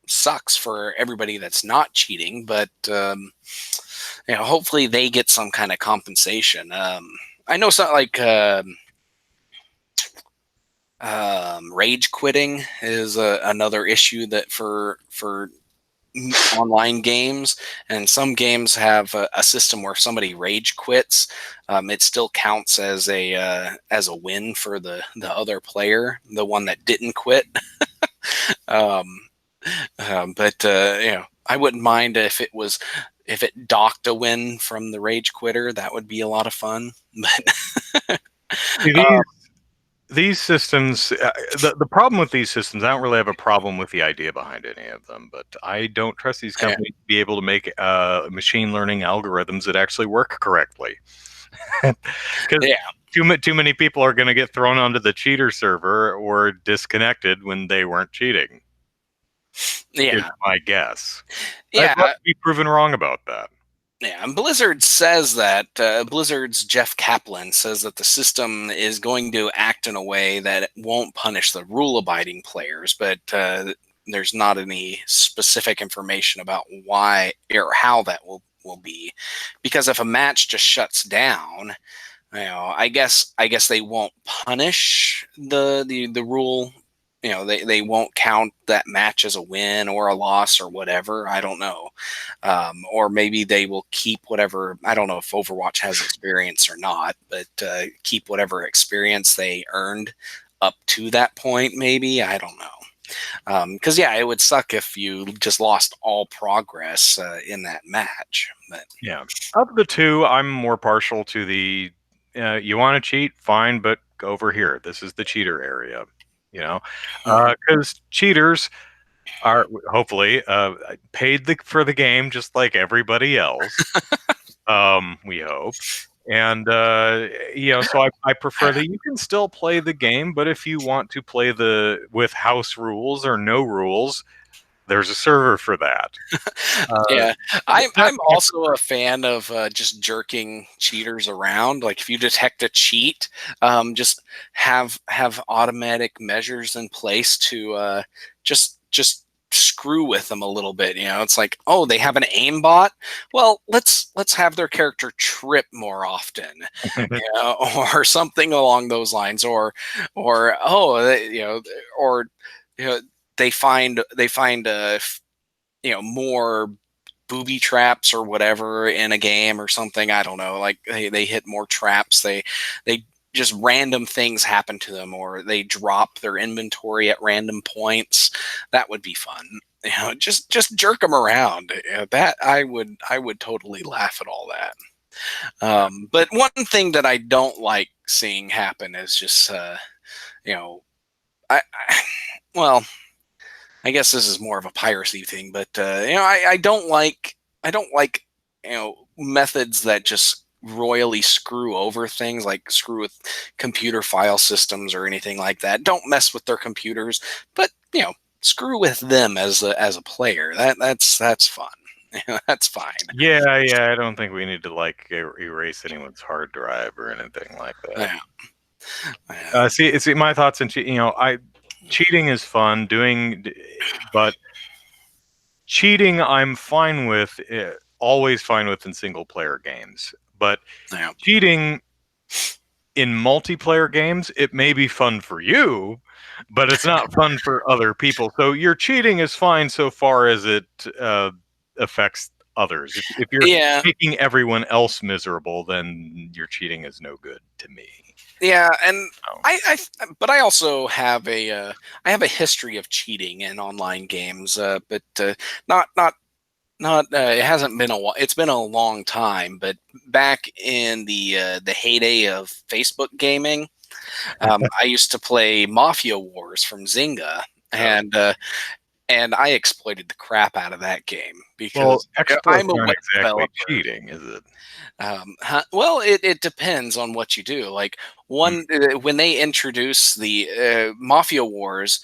sucks for everybody that's not cheating, but hopefully they get some kind of compensation. I know something like rage quitting is another issue that for online games, and some games have a system where if somebody rage quits, it still counts as a win for the other player, the one that didn't quit. But I wouldn't mind if it docked a win from the Rage Quitter. That would be a lot of fun. But See, uh, these systems, the problem with these systems, I don't really have a problem with the idea behind any of them, but I don't trust these yeah, companies to be able to make machine learning algorithms that actually work correctly. Because yeah, too many people are going to get thrown onto the cheater server or disconnected when they weren't cheating, is yeah, my guess. I'd love yeah. to be proven wrong about that. Yeah, and Blizzard says that Blizzard's Jeff Kaplan says that the system is going to act in a way that it won't punish the rule-abiding players, but there's not any specific information about why or how that will be. Because if a match just shuts down, I guess they won't punish the rule. They won't count that match as a win or a loss or whatever. I don't know. Or maybe they will keep whatever. I don't know if Overwatch has experience or not, but keep whatever experience they earned up to that point. Maybe I don't know. Because yeah, it would suck if you just lost all progress in that match. But Yeah. Of the two, I'm more partial to the you want to cheat, fine, but go over here. This is the cheater area, you know, mhm. because cheaters are hopefully paid for the game just like everybody else. We hope. And so I prefer that you can still play the game, but if you want to play the with house rules or no rules, there's a server for that. Uh, Yeah, I'm that's my also a fan of just jerking cheaters around. Like if you detect a cheat, just have automatic measures in place to just screw with them a little bit. It's like, oh, they have an aimbot. Well, let's have their character trip more often, or something along those lines, or oh, or you know, they find more booby traps or whatever in a game or something. I don't know. Like they hit more traps. They just random things happen to them, or they drop their inventory at random points. That would be fun. Just jerk them around. That I would totally laugh at all that. But one thing that I don't like seeing happen is just you know I well, I guess this is more of a piracy thing, but I don't like methods that just royally screw over things, like screw with computer file systems or anything like that. Don't mess with their computers, but screw with them as a player. That's fun. That's fine. Yeah, I don't think we need to like erase anyone's hard drive or anything like that. Yeah, yeah, See, my thoughts on I cheating is fun but cheating I'm fine with, always fine with in single player games. But yeah. cheating in multiplayer games, it may be fun for you, but it's not fun for other people. So your cheating is fine so far as it affects others. If you're Yeah, making everyone else miserable, then your cheating is no good to me. yeah, and Oh. but I also have a history of cheating in online games, but not it hasn't been a while. It's been a long time, but back in the heyday of Facebook gaming, I used to play Mafia Wars from Zynga, Oh. and I exploited the crap out of that game Well, because exploits I'm a aren't web exactly developer. cheating, is it? Well, it depends on what you do. Like Hmm. when they introduced the Mafia Wars,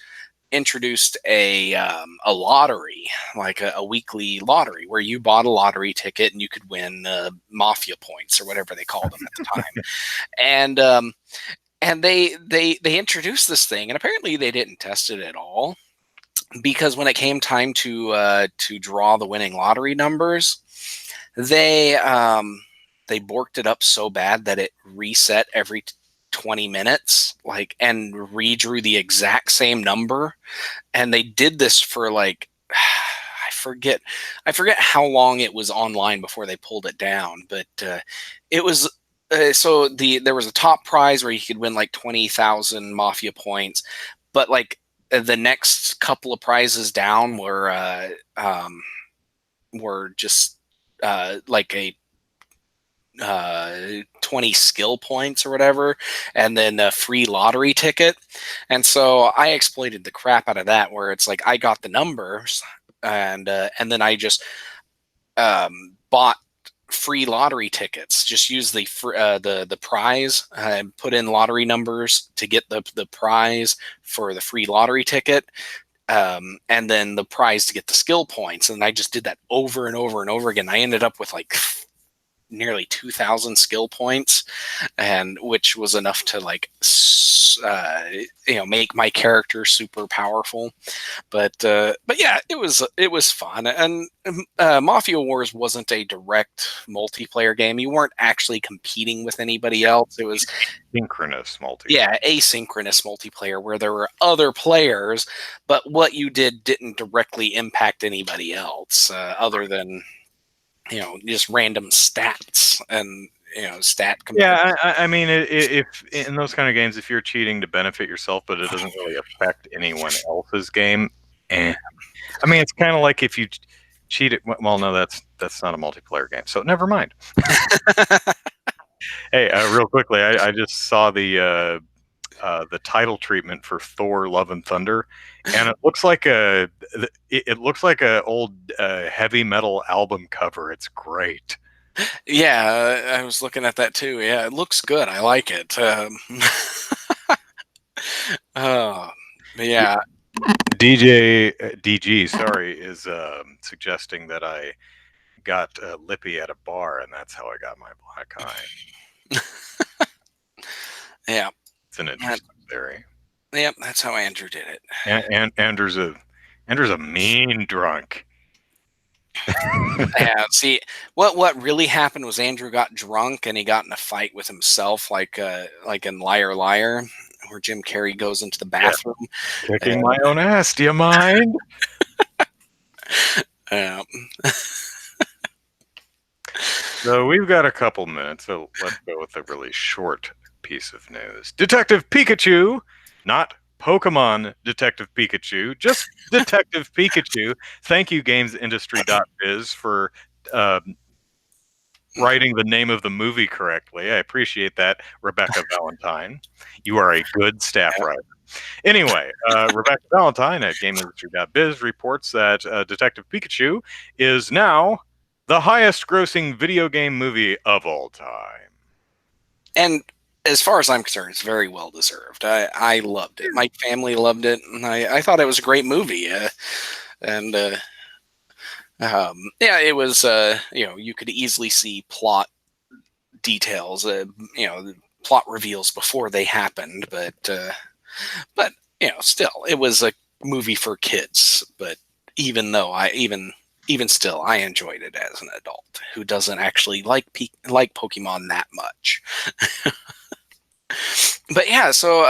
introduced a lottery, like a weekly lottery, where you bought a lottery ticket and you could win mafia points or whatever they called them at the time. And they introduced this thing, and apparently they didn't test it at all, because when it came time to draw the winning lottery numbers, they they borked it up so bad that it reset every 20 minutes, like, and redrew the exact same number. And they did this for like forget I forget how long it was online before they pulled it down, but it was so there was a top prize where you could win like 20,000 mafia points, but like the next couple of prizes down were were just like a 20 skill points or whatever, and then a free lottery ticket. And so I exploited the crap out of that, where it's like I got the numbers, and then I just bought free lottery tickets. Just use the prize, put in lottery numbers to get the prize for the free lottery ticket, and then the prize to get the skill points. And I just did that over and over and over again. I ended up with like nearly 2,000 skill points, and which was enough to like make my character super powerful. But yeah, it was fun. And Mafia Wars wasn't a direct multiplayer game. You weren't actually competing with anybody else. It was Synchronous multiplayer. yeah, asynchronous multiplayer where there were other players, but what you did didn't directly impact anybody else, other than just random stats and stat Yeah, comparison. I mean, if in those kind of games, if you're cheating to benefit yourself, but it doesn't really affect anyone else's game, and I mean, it's kind of like if you cheat it. Well, no, that's not a multiplayer game, so never mind. Hey, real quickly, I just saw the title treatment for Thor: Love and Thunder, and it looks like a old heavy metal album cover. It's great. Yeah, I was looking at that too. Yeah, it looks good. I like it. Oh, but yeah, DG, sorry, is suggesting that I got lippy at a bar, and that's how I got my black eye. yeah, It's an that, interesting theory. yeah. That's how Andrew did it. And Andrew's a mean drunk. Yeah. See, what really happened was Andrew got drunk and he got in a fight with himself, like in Liar Liar, where Jim Carrey goes into the Yeah, bathroom. kicking my own ass. Do you mind? Uh, So we've got a couple minutes, so let's go with a really short piece of news. Detective Pikachu, not Pokemon Detective Pikachu, just Detective Pikachu. Thank you, GamesIndustry.biz, for writing the name of the movie correctly. I appreciate that, Rebecca Valentine. You are a good staff writer. Anyway, Rebecca Valentine at GameIndustry.biz reports that Detective Pikachu is now the highest grossing video game movie of all time. and as far as I'm concerned, it's very well deserved. I loved it. My family loved it, and I thought it was a great movie. And yeah, it was. You could easily see plot details, plot reveals before they happened, but still, it was a movie for kids. But even though even still, I enjoyed it as an adult who doesn't actually like Pokemon that much. But yeah, so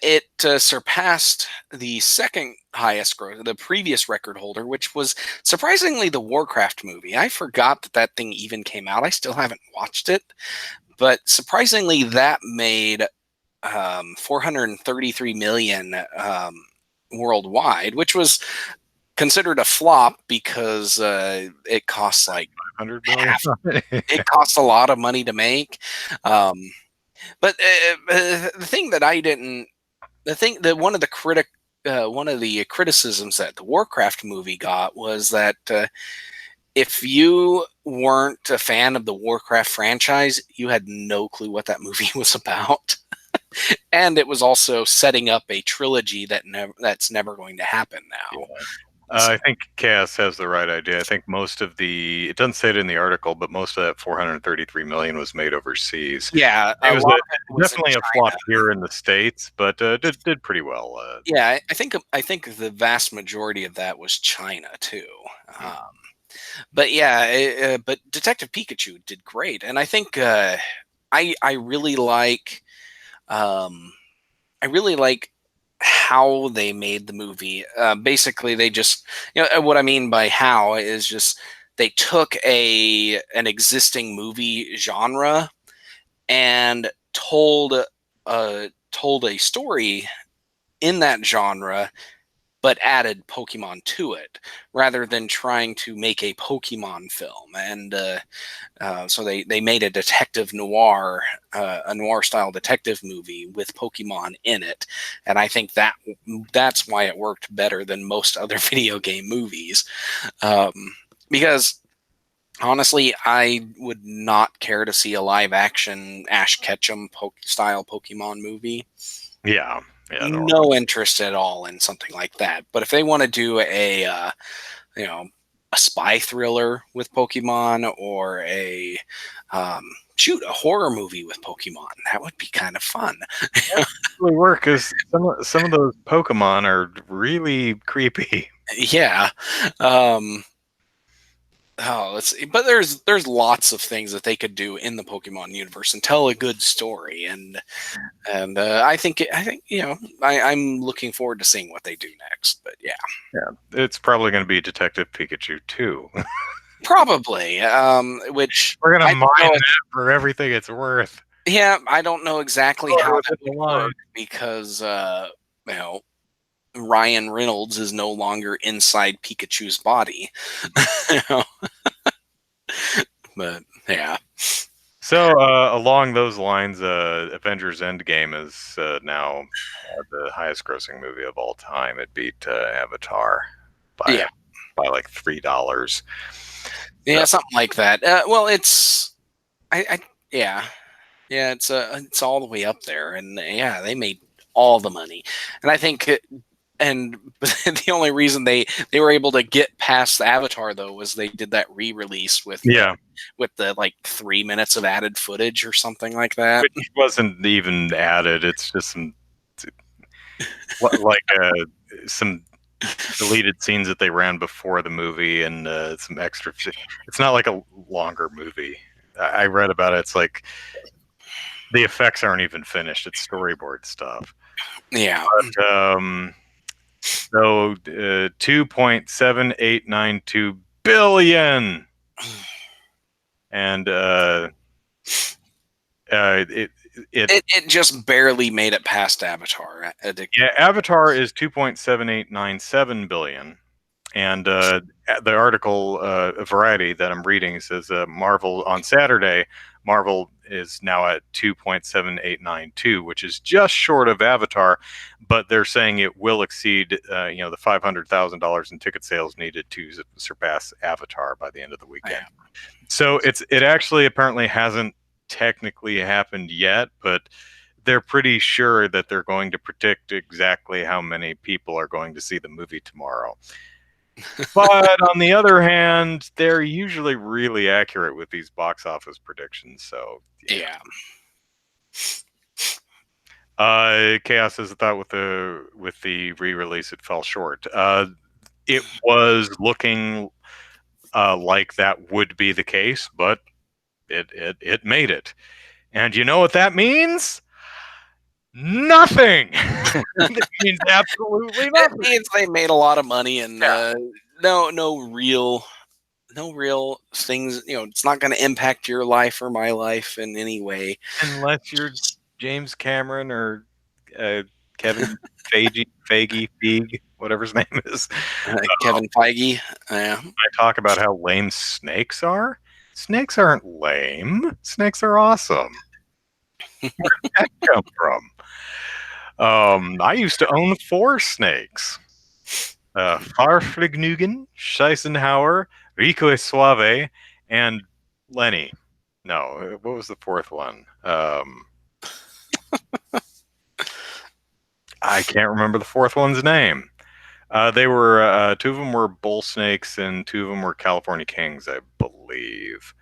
it surpassed the second highest growth, the previous record holder, which was surprisingly the Warcraft movie. I forgot that thing even came out. I still haven't watched it, but surprisingly, that made 433 million worldwide, which was considered a flop because it costs like 100 half. million. It costs a lot of money to make. Um, but the thing that I didn't, the thing that one of the criticisms that the Warcraft movie got was that if you weren't a fan of the Warcraft franchise, you had no clue what that movie was about. And it was also setting up a trilogy that's never going to happen now. Yeah. So, I think Cass has the right idea. I think it doesn't say it in the article, but most of that 433 million was made overseas. yeah, It a was lot of it was in definitely a flop China. here in the States, but did pretty well. Yeah, I think the vast majority of that was China too. Um, but yeah, but Detective Pikachu did great, and I think I really like um, I really like how they made the movie. Basically, they just what I mean by how is just they took an existing movie genre and told a story in that genre, but added Pokemon to it rather than trying to make a Pokemon film. And so they made a detective noir, a noir style detective movie with Pokemon in it, and I think that's why it worked better than most other video game movies, because honestly, I would not care to see a live action Ash Ketchum style Pokemon movie. Yeah, yeah, No interest at all in something like that. But if they want to do you know, a spy thriller with Pokemon, or a horror movie with Pokemon, that would be kind of fun. really work because some of those Pokemon are really creepy. Yeah. Oh, let's see. But there's lots of things that they could do in the Pokemon universe and tell a good story, and I think I'm looking forward to seeing what they do next. But yeah, Yeah, it's probably going to be Detective Pikachu too. probably. Which We're I gonna mine don't know. that for everything it's worth. Yeah, I don't know exactly Oh, how within that the would line. work because you know Ryan Reynolds is no longer inside Pikachu's body. You know? But yeah, So along those lines, Avengers Endgame is now the highest grossing movie of all time. It beat Avatar by yeah, like $3. So yeah, something like that. Well, I yeah, yeah, it's all the way up there, and yeah, they made all the money, and I think. And the only reason they were able to get past Avatar though was they did that re-release yeah, with the like 3 minutes of added footage or something like that. which wasn't even added. It's just like some deleted scenes that they ran before the movie and some extra. It's not like a longer movie. I read about it. It's like the effects aren't even finished. It's storyboard stuff. Yeah, So 2.7892 billion, and it it just barely made it past Avatar. yeah, Avatar is 2.7897 billion. And the article, Variety, that I'm reading says Marvel on Saturday, Marvel is now at 2.7892, which is just short of Avatar, but they're saying it will exceed, the $500,000 in ticket sales needed to surpass Avatar by the end of the weekend. Yeah. So it actually apparently hasn't technically happened yet, but they're pretty sure that they're going to predict exactly how many people are going to see the movie tomorrow. But on the other hand, they're usually really accurate with these box office predictions. So Yeah. Chaos says it thought with the re-release it fell short. It was looking like that would be the case, but it made it. And you know what that means? Nothing. It means absolutely It nothing. means they made a lot of money, and Yeah. no real things. It's not going to impact your life or my life in any way. Unless you're James Cameron or Kevin Feige, whatever his name is. Kevin Feige. Yeah. I talk about how lame snakes are. Snakes aren't lame. Snakes are awesome. Where did that come from? I used to own 4 snakes. Farflignugen, Scheissenhauer, Rico e Suave, and Lenny. No, what was the 4th one? I can't remember the 4th one's name. They were 2 of them were bull snakes and 2 of them were California kings, I believe.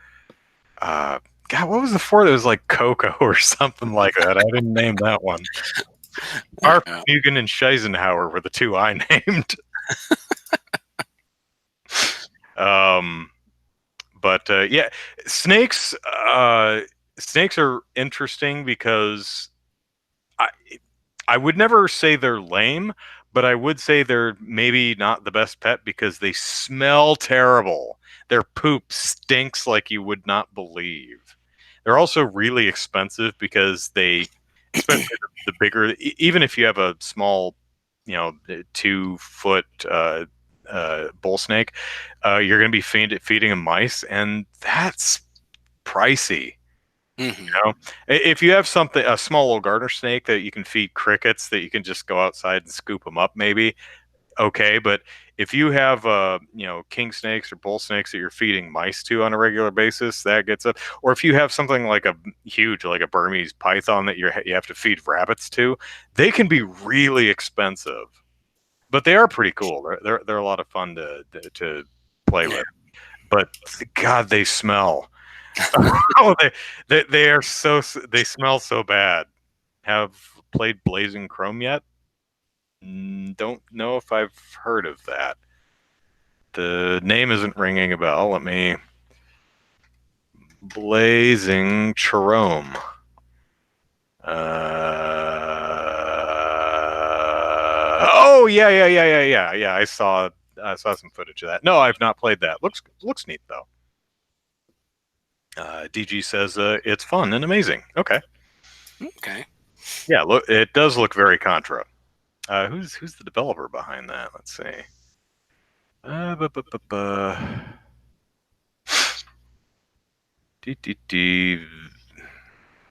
God, what was the 4th? It was like Coco or something like that. I didn't name that one. Arfmugen and Scheisenhauer were the 2 I named. But yeah, snakes. Snakes are interesting because I I would never say they're lame, but I would say they're maybe not the best pet because they smell terrible. Their poop stinks like you would not believe. They're also really expensive because especially the bigger, even if you have a small 2 foot bull snake, you're going to be feeding them mice, and that's pricey. Hmm. If you have a small little garter snake that you can feed crickets, that you can just go outside and scoop them up, maybe okay. But if you have king snakes or bull snakes that you're feeding mice to on a regular basis, that gets up. Or if you have something like a huge, like a Burmese python that you have to feed rabbits to, they can be really expensive, but they are pretty cool. They're a lot of fun to play Yeah. with. But God, they smell. Oh, they are they smell so bad. Have played Blazing Chrome yet? Don't know if I've heard of that. The name isn't ringing a bell. Let me. Blazing Chrome. Oh yeah. I saw some footage of that. No, I've not played that. Looks neat though. DG says it's fun and amazing. Okay. Okay. Yeah, look, it does look very Contra. Who's the developer behind that? Let's see. Bu- bu- bu- bu- Dee, dee, dee.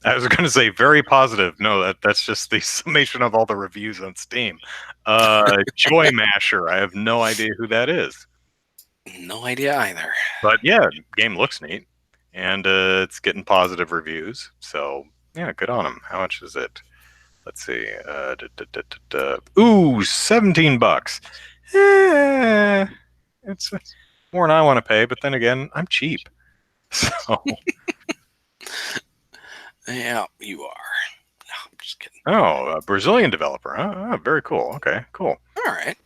I was going to say very positive. No, that's just the summation of all the reviews on Steam. Joy Masher. I have no idea who that is, No idea either. but yeah, game looks neat, and it's getting positive reviews. So yeah, good on them. How much is it? Let's see. Ooh, $17. Eh, it's more than I want to pay, but then again, I'm cheap. So, Yeah, you are. No, I'm just kidding. a Brazilian developer. Huh? Oh, very cool. Okay, cool. All right.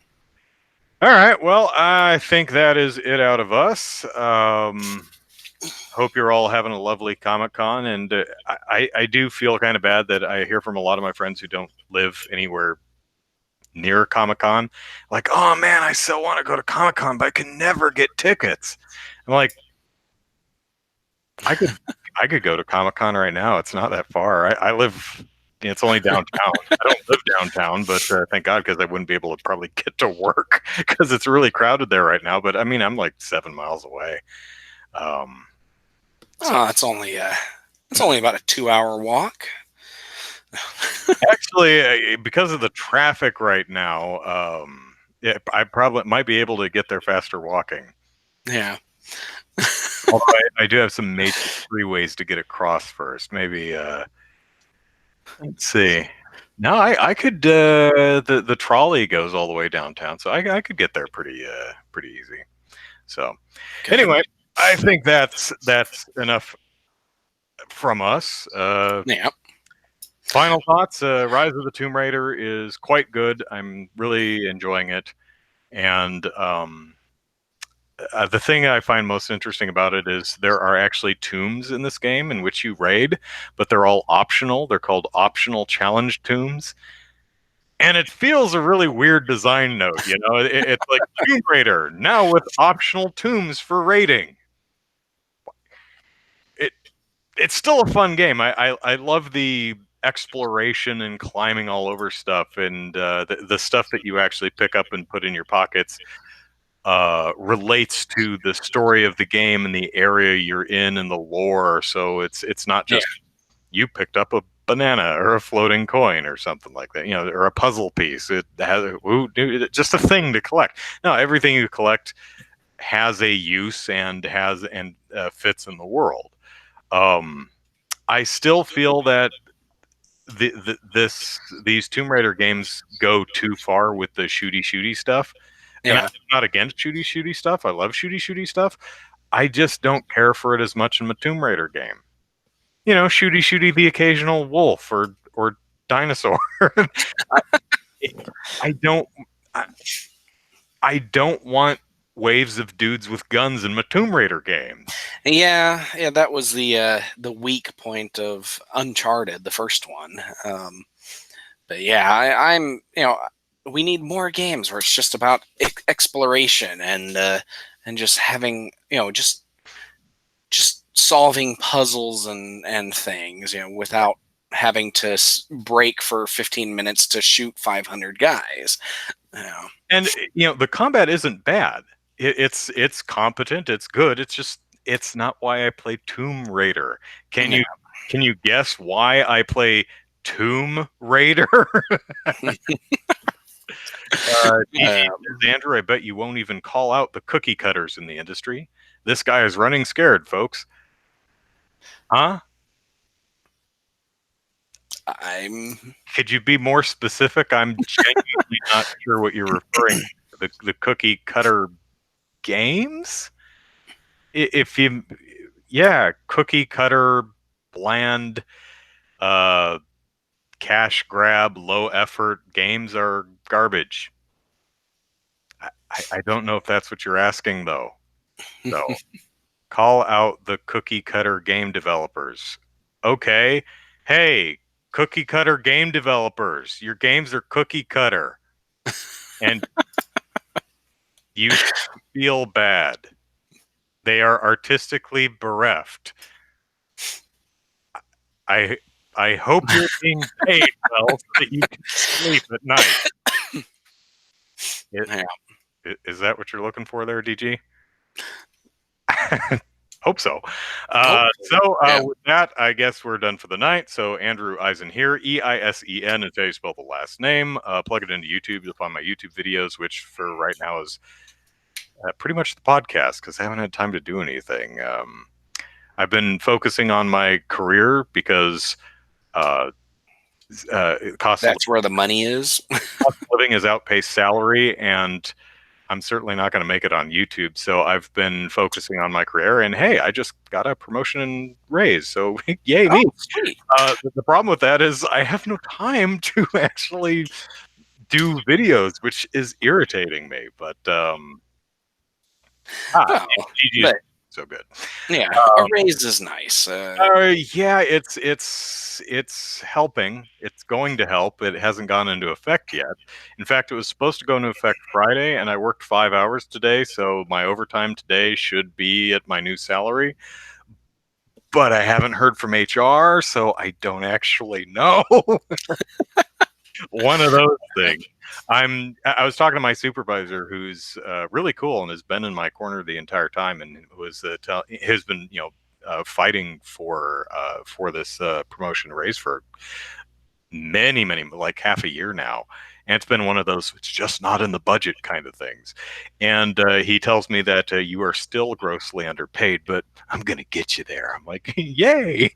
All right. Well, I think that is it out of us. Hope you're all having a lovely Comic Con, and I do feel kind of bad that I hear from a lot of my friends who don't live anywhere near Comic Con, like, oh man, I so want to go to Comic Con, but I can never get tickets. I'm like, I could I could go to Comic Con right now. It's not that far. I live. It's only downtown. I don't live downtown, but thank God, because I wouldn't be able to probably get to work because it's really crowded there right now. But I mean, I'm like 7 miles away. Um, so Oh, it's only about a 2-hour walk. actually, because of the traffic right now, yeah, I probably might be able to get there faster walking. Yeah. Although I do have some major freeways to get across first. Maybe let's see. No, I could. The trolley goes all the way downtown, so I could get there pretty easy. So Good. anyway, I think that's enough from us. Yeah. Final thoughts. Rise of the Tomb Raider is quite good. I'm really enjoying it, and the thing I find most interesting about it is there are actually tombs in this game in which you raid, but they're all optional. They're called optional challenge tombs. And it feels a really weird design note, it's like Tomb Raider now with optional tombs for raiding. It it's still a fun game. I love the exploration and climbing all over stuff, and the stuff that you actually pick up and put in your pockets relates to the story of the game and the area you're in and the lore. So it's not Yeah. just you picked up a banana or a floating coin or something like that, or a puzzle piece. It has just a thing to collect. No, everything you collect has a use and fits in the world. Um, I still feel that these Tomb Raider games go too far with the shooty stuff. And I'm Yeah. not against shooty stuff. I love shooty stuff. I just don't care for it as much in a Tomb Raider game. Shooty the occasional wolf or dinosaur. I, I don't I, I don't want waves of dudes with guns in my Tomb Raider games. Yeah, yeah, that was the weak point of Uncharted, the first one. But yeah, I'm we need more games where it's just about exploration and just having just solving puzzles and things without having to break for 15 minutes to shoot 500 guys. Yeah. And the combat isn't bad. It's competent. It's good. It's just it's not why I play Tomb Raider. Can Yeah. you can you guess why I play Tomb Raider? Andrew, I bet you won't even call out the cookie cutters in the industry. This guy is running scared, folks. Huh? Could you be more specific? I'm genuinely not sure what you're referring to. The cookie cutter games? If you, yeah, cookie cutter, bland, uh, cash grab, low effort games are garbage. I don't know if that's what you're asking, though. So call out the cookie cutter game developers. Okay. Hey, cookie cutter game developers, your games are cookie cutter. And you feel bad. They are artistically bereft. I I hope you're being paid well so that you can sleep at night. Yeah. Is that what you're looking for there, DG? Hope so. Yeah. With that, I guess we're done for the night. So Andrew Eisen here, Eisen is how you spell the last name. Plug it into YouTube. You'll find my YouTube videos, which for right now is pretty much the podcast because I haven't had time to do anything. I've been focusing on my career because That's where the money is. cost of living has outpaced salary, and I'm certainly not going to make it on YouTube. So I've been focusing on my career, and hey, I just got a promotion and raise. So yay me! Sweet. The problem with that is I have no time to actually do videos, which is irritating me. But GG is so good. Yeah, a raise is nice. Yeah, it's helping. It's going to help. It hasn't gone into effect yet. In fact, it was supposed to go into effect Friday, and I worked 5 hours today, so my overtime today should be at my new salary. But I haven't heard from HR, so I don't actually know. One of those things. I was talking to my supervisor, who's really cool and has been in my corner the entire time, and has been fighting for this promotion raise for many, like half a year now. And it's been one of those, it's just not in the budget kind of things. And he tells me that you are still grossly underpaid, but I'm going to get you there. I'm like, yay.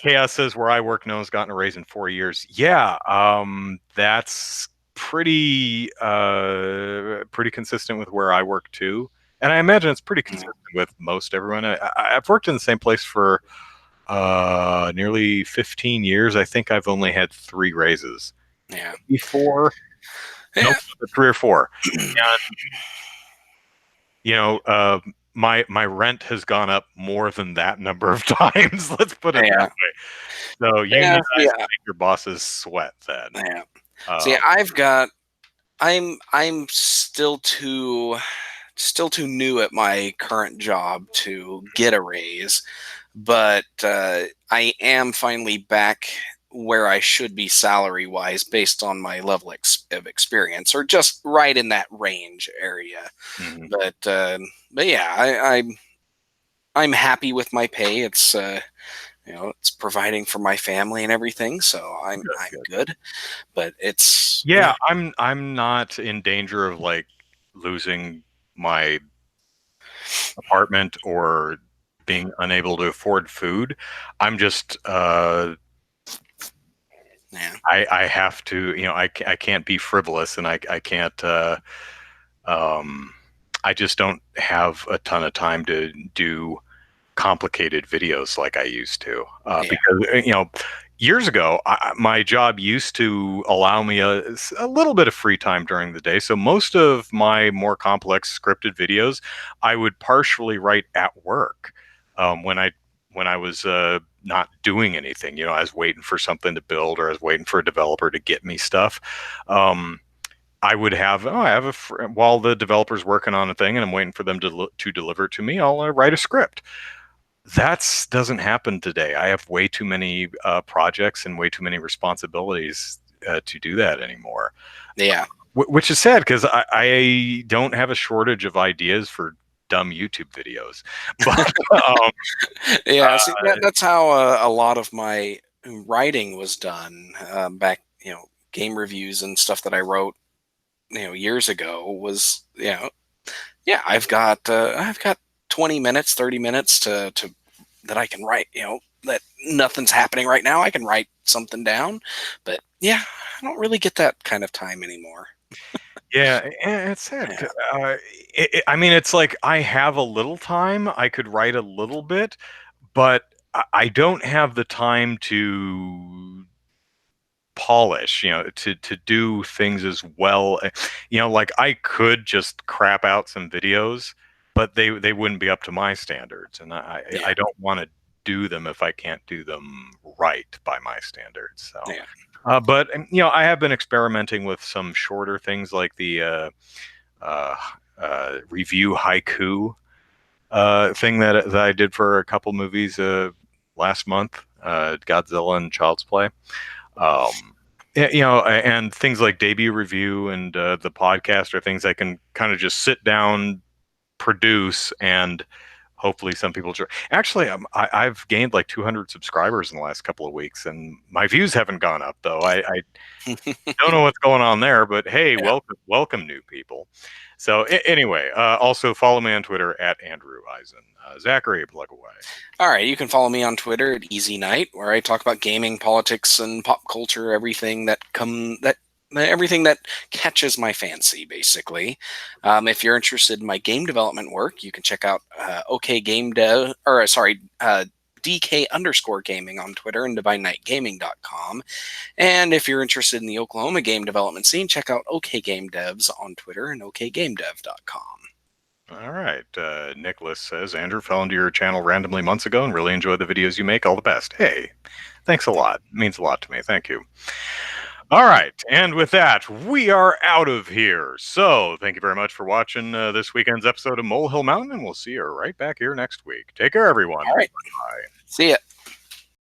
Chaos says, where I work, no one's gotten a raise in 4 years. Yeah, that's pretty consistent with where I work too. And I imagine it's pretty consistent with most everyone. I've worked in the same place for nearly 15 years. I think I've only had 3 raises. Yeah. Before, nope, 3 or 4. And my rent has gone up more than that number of times. Let's put it that way. So you need to make your bosses sweat then. Yeah. See, I'm still too new at my current job to get a raise, but I am finally back where I should be salary wise based on my level of experience, or just right in that range area. Mm-hmm. But yeah, I'm happy with my pay. It's it's providing for my family and everything, so I'm good. But it's I'm not in danger of like losing my apartment or being unable to afford food. I'm just I have to, I can't be frivolous, and I can't I just don't have a ton of time to do complicated videos like I used to. Because years ago, my job used to allow me a little bit of free time during the day. So most of my more complex scripted videos, I would partially write at work when I was not doing anything. I was waiting for something to build, or I was waiting for a developer to get me stuff. I would have while the developer's working on a thing and I'm waiting for them to deliver it to me, I'll write a script. That doesn't happen today. I have way too many projects and way too many responsibilities to do that anymore. Yeah. Which is sad because I don't have a shortage of ideas for dumb YouTube videos. But Yeah, see, uh, that's how a lot of my writing was done back, game reviews and stuff that I wrote, years ago was, yeah, I've got 20 minutes, 30 minutes to that I can write, that nothing's happening right now. I can write something down, but yeah, I don't really get that kind of time anymore. yeah, it's sad. Yeah, I mean, it's like I have a little time. I could write a little bit, but I don't have the time to polish, to do things as well. Like I could just crap out some videos, but they wouldn't be up to my standards, and yeah, I don't want to do them if I can't do them right by my standards. So, yeah. but I have been experimenting with some shorter things like the uh, review haiku thing that I did for a couple movies last month, Godzilla and Child's Play. Um, and things like debut review and the podcast are things I can kind of just sit down, produce, and hopefully some people. Actually, I've gained like 200 subscribers in the last couple of weeks, and my views haven't gone up though. I don't know what's going on there, but hey, Yeah. welcome new people. So anyway, also follow me on Twitter at Andrew Eisen. Zachary, plug away. All right, you can follow me on Twitter at Easy Night, where I talk about gaming, politics, and pop culture, everything that catches my fancy, basically. If you're interested in my game development work, you can check out OK Game Dev, or sorry, DK_gaming on Twitter and DivineKnightGaming.com. And if you're interested in the Oklahoma game development scene, check out OK Game Devs on Twitter and OKGameDev.com. All right. Nicholas says, Andrew fell into your channel randomly months ago and really enjoyed the videos you make. All the best. Hey, thanks a lot. It means a lot to me. Thank you. All right. And with that, we are out of here. So thank you very much for watching this weekend's episode of Molehill Mountain, and we'll see you right back here next week. Take care, everyone. All right, Bye. see ya.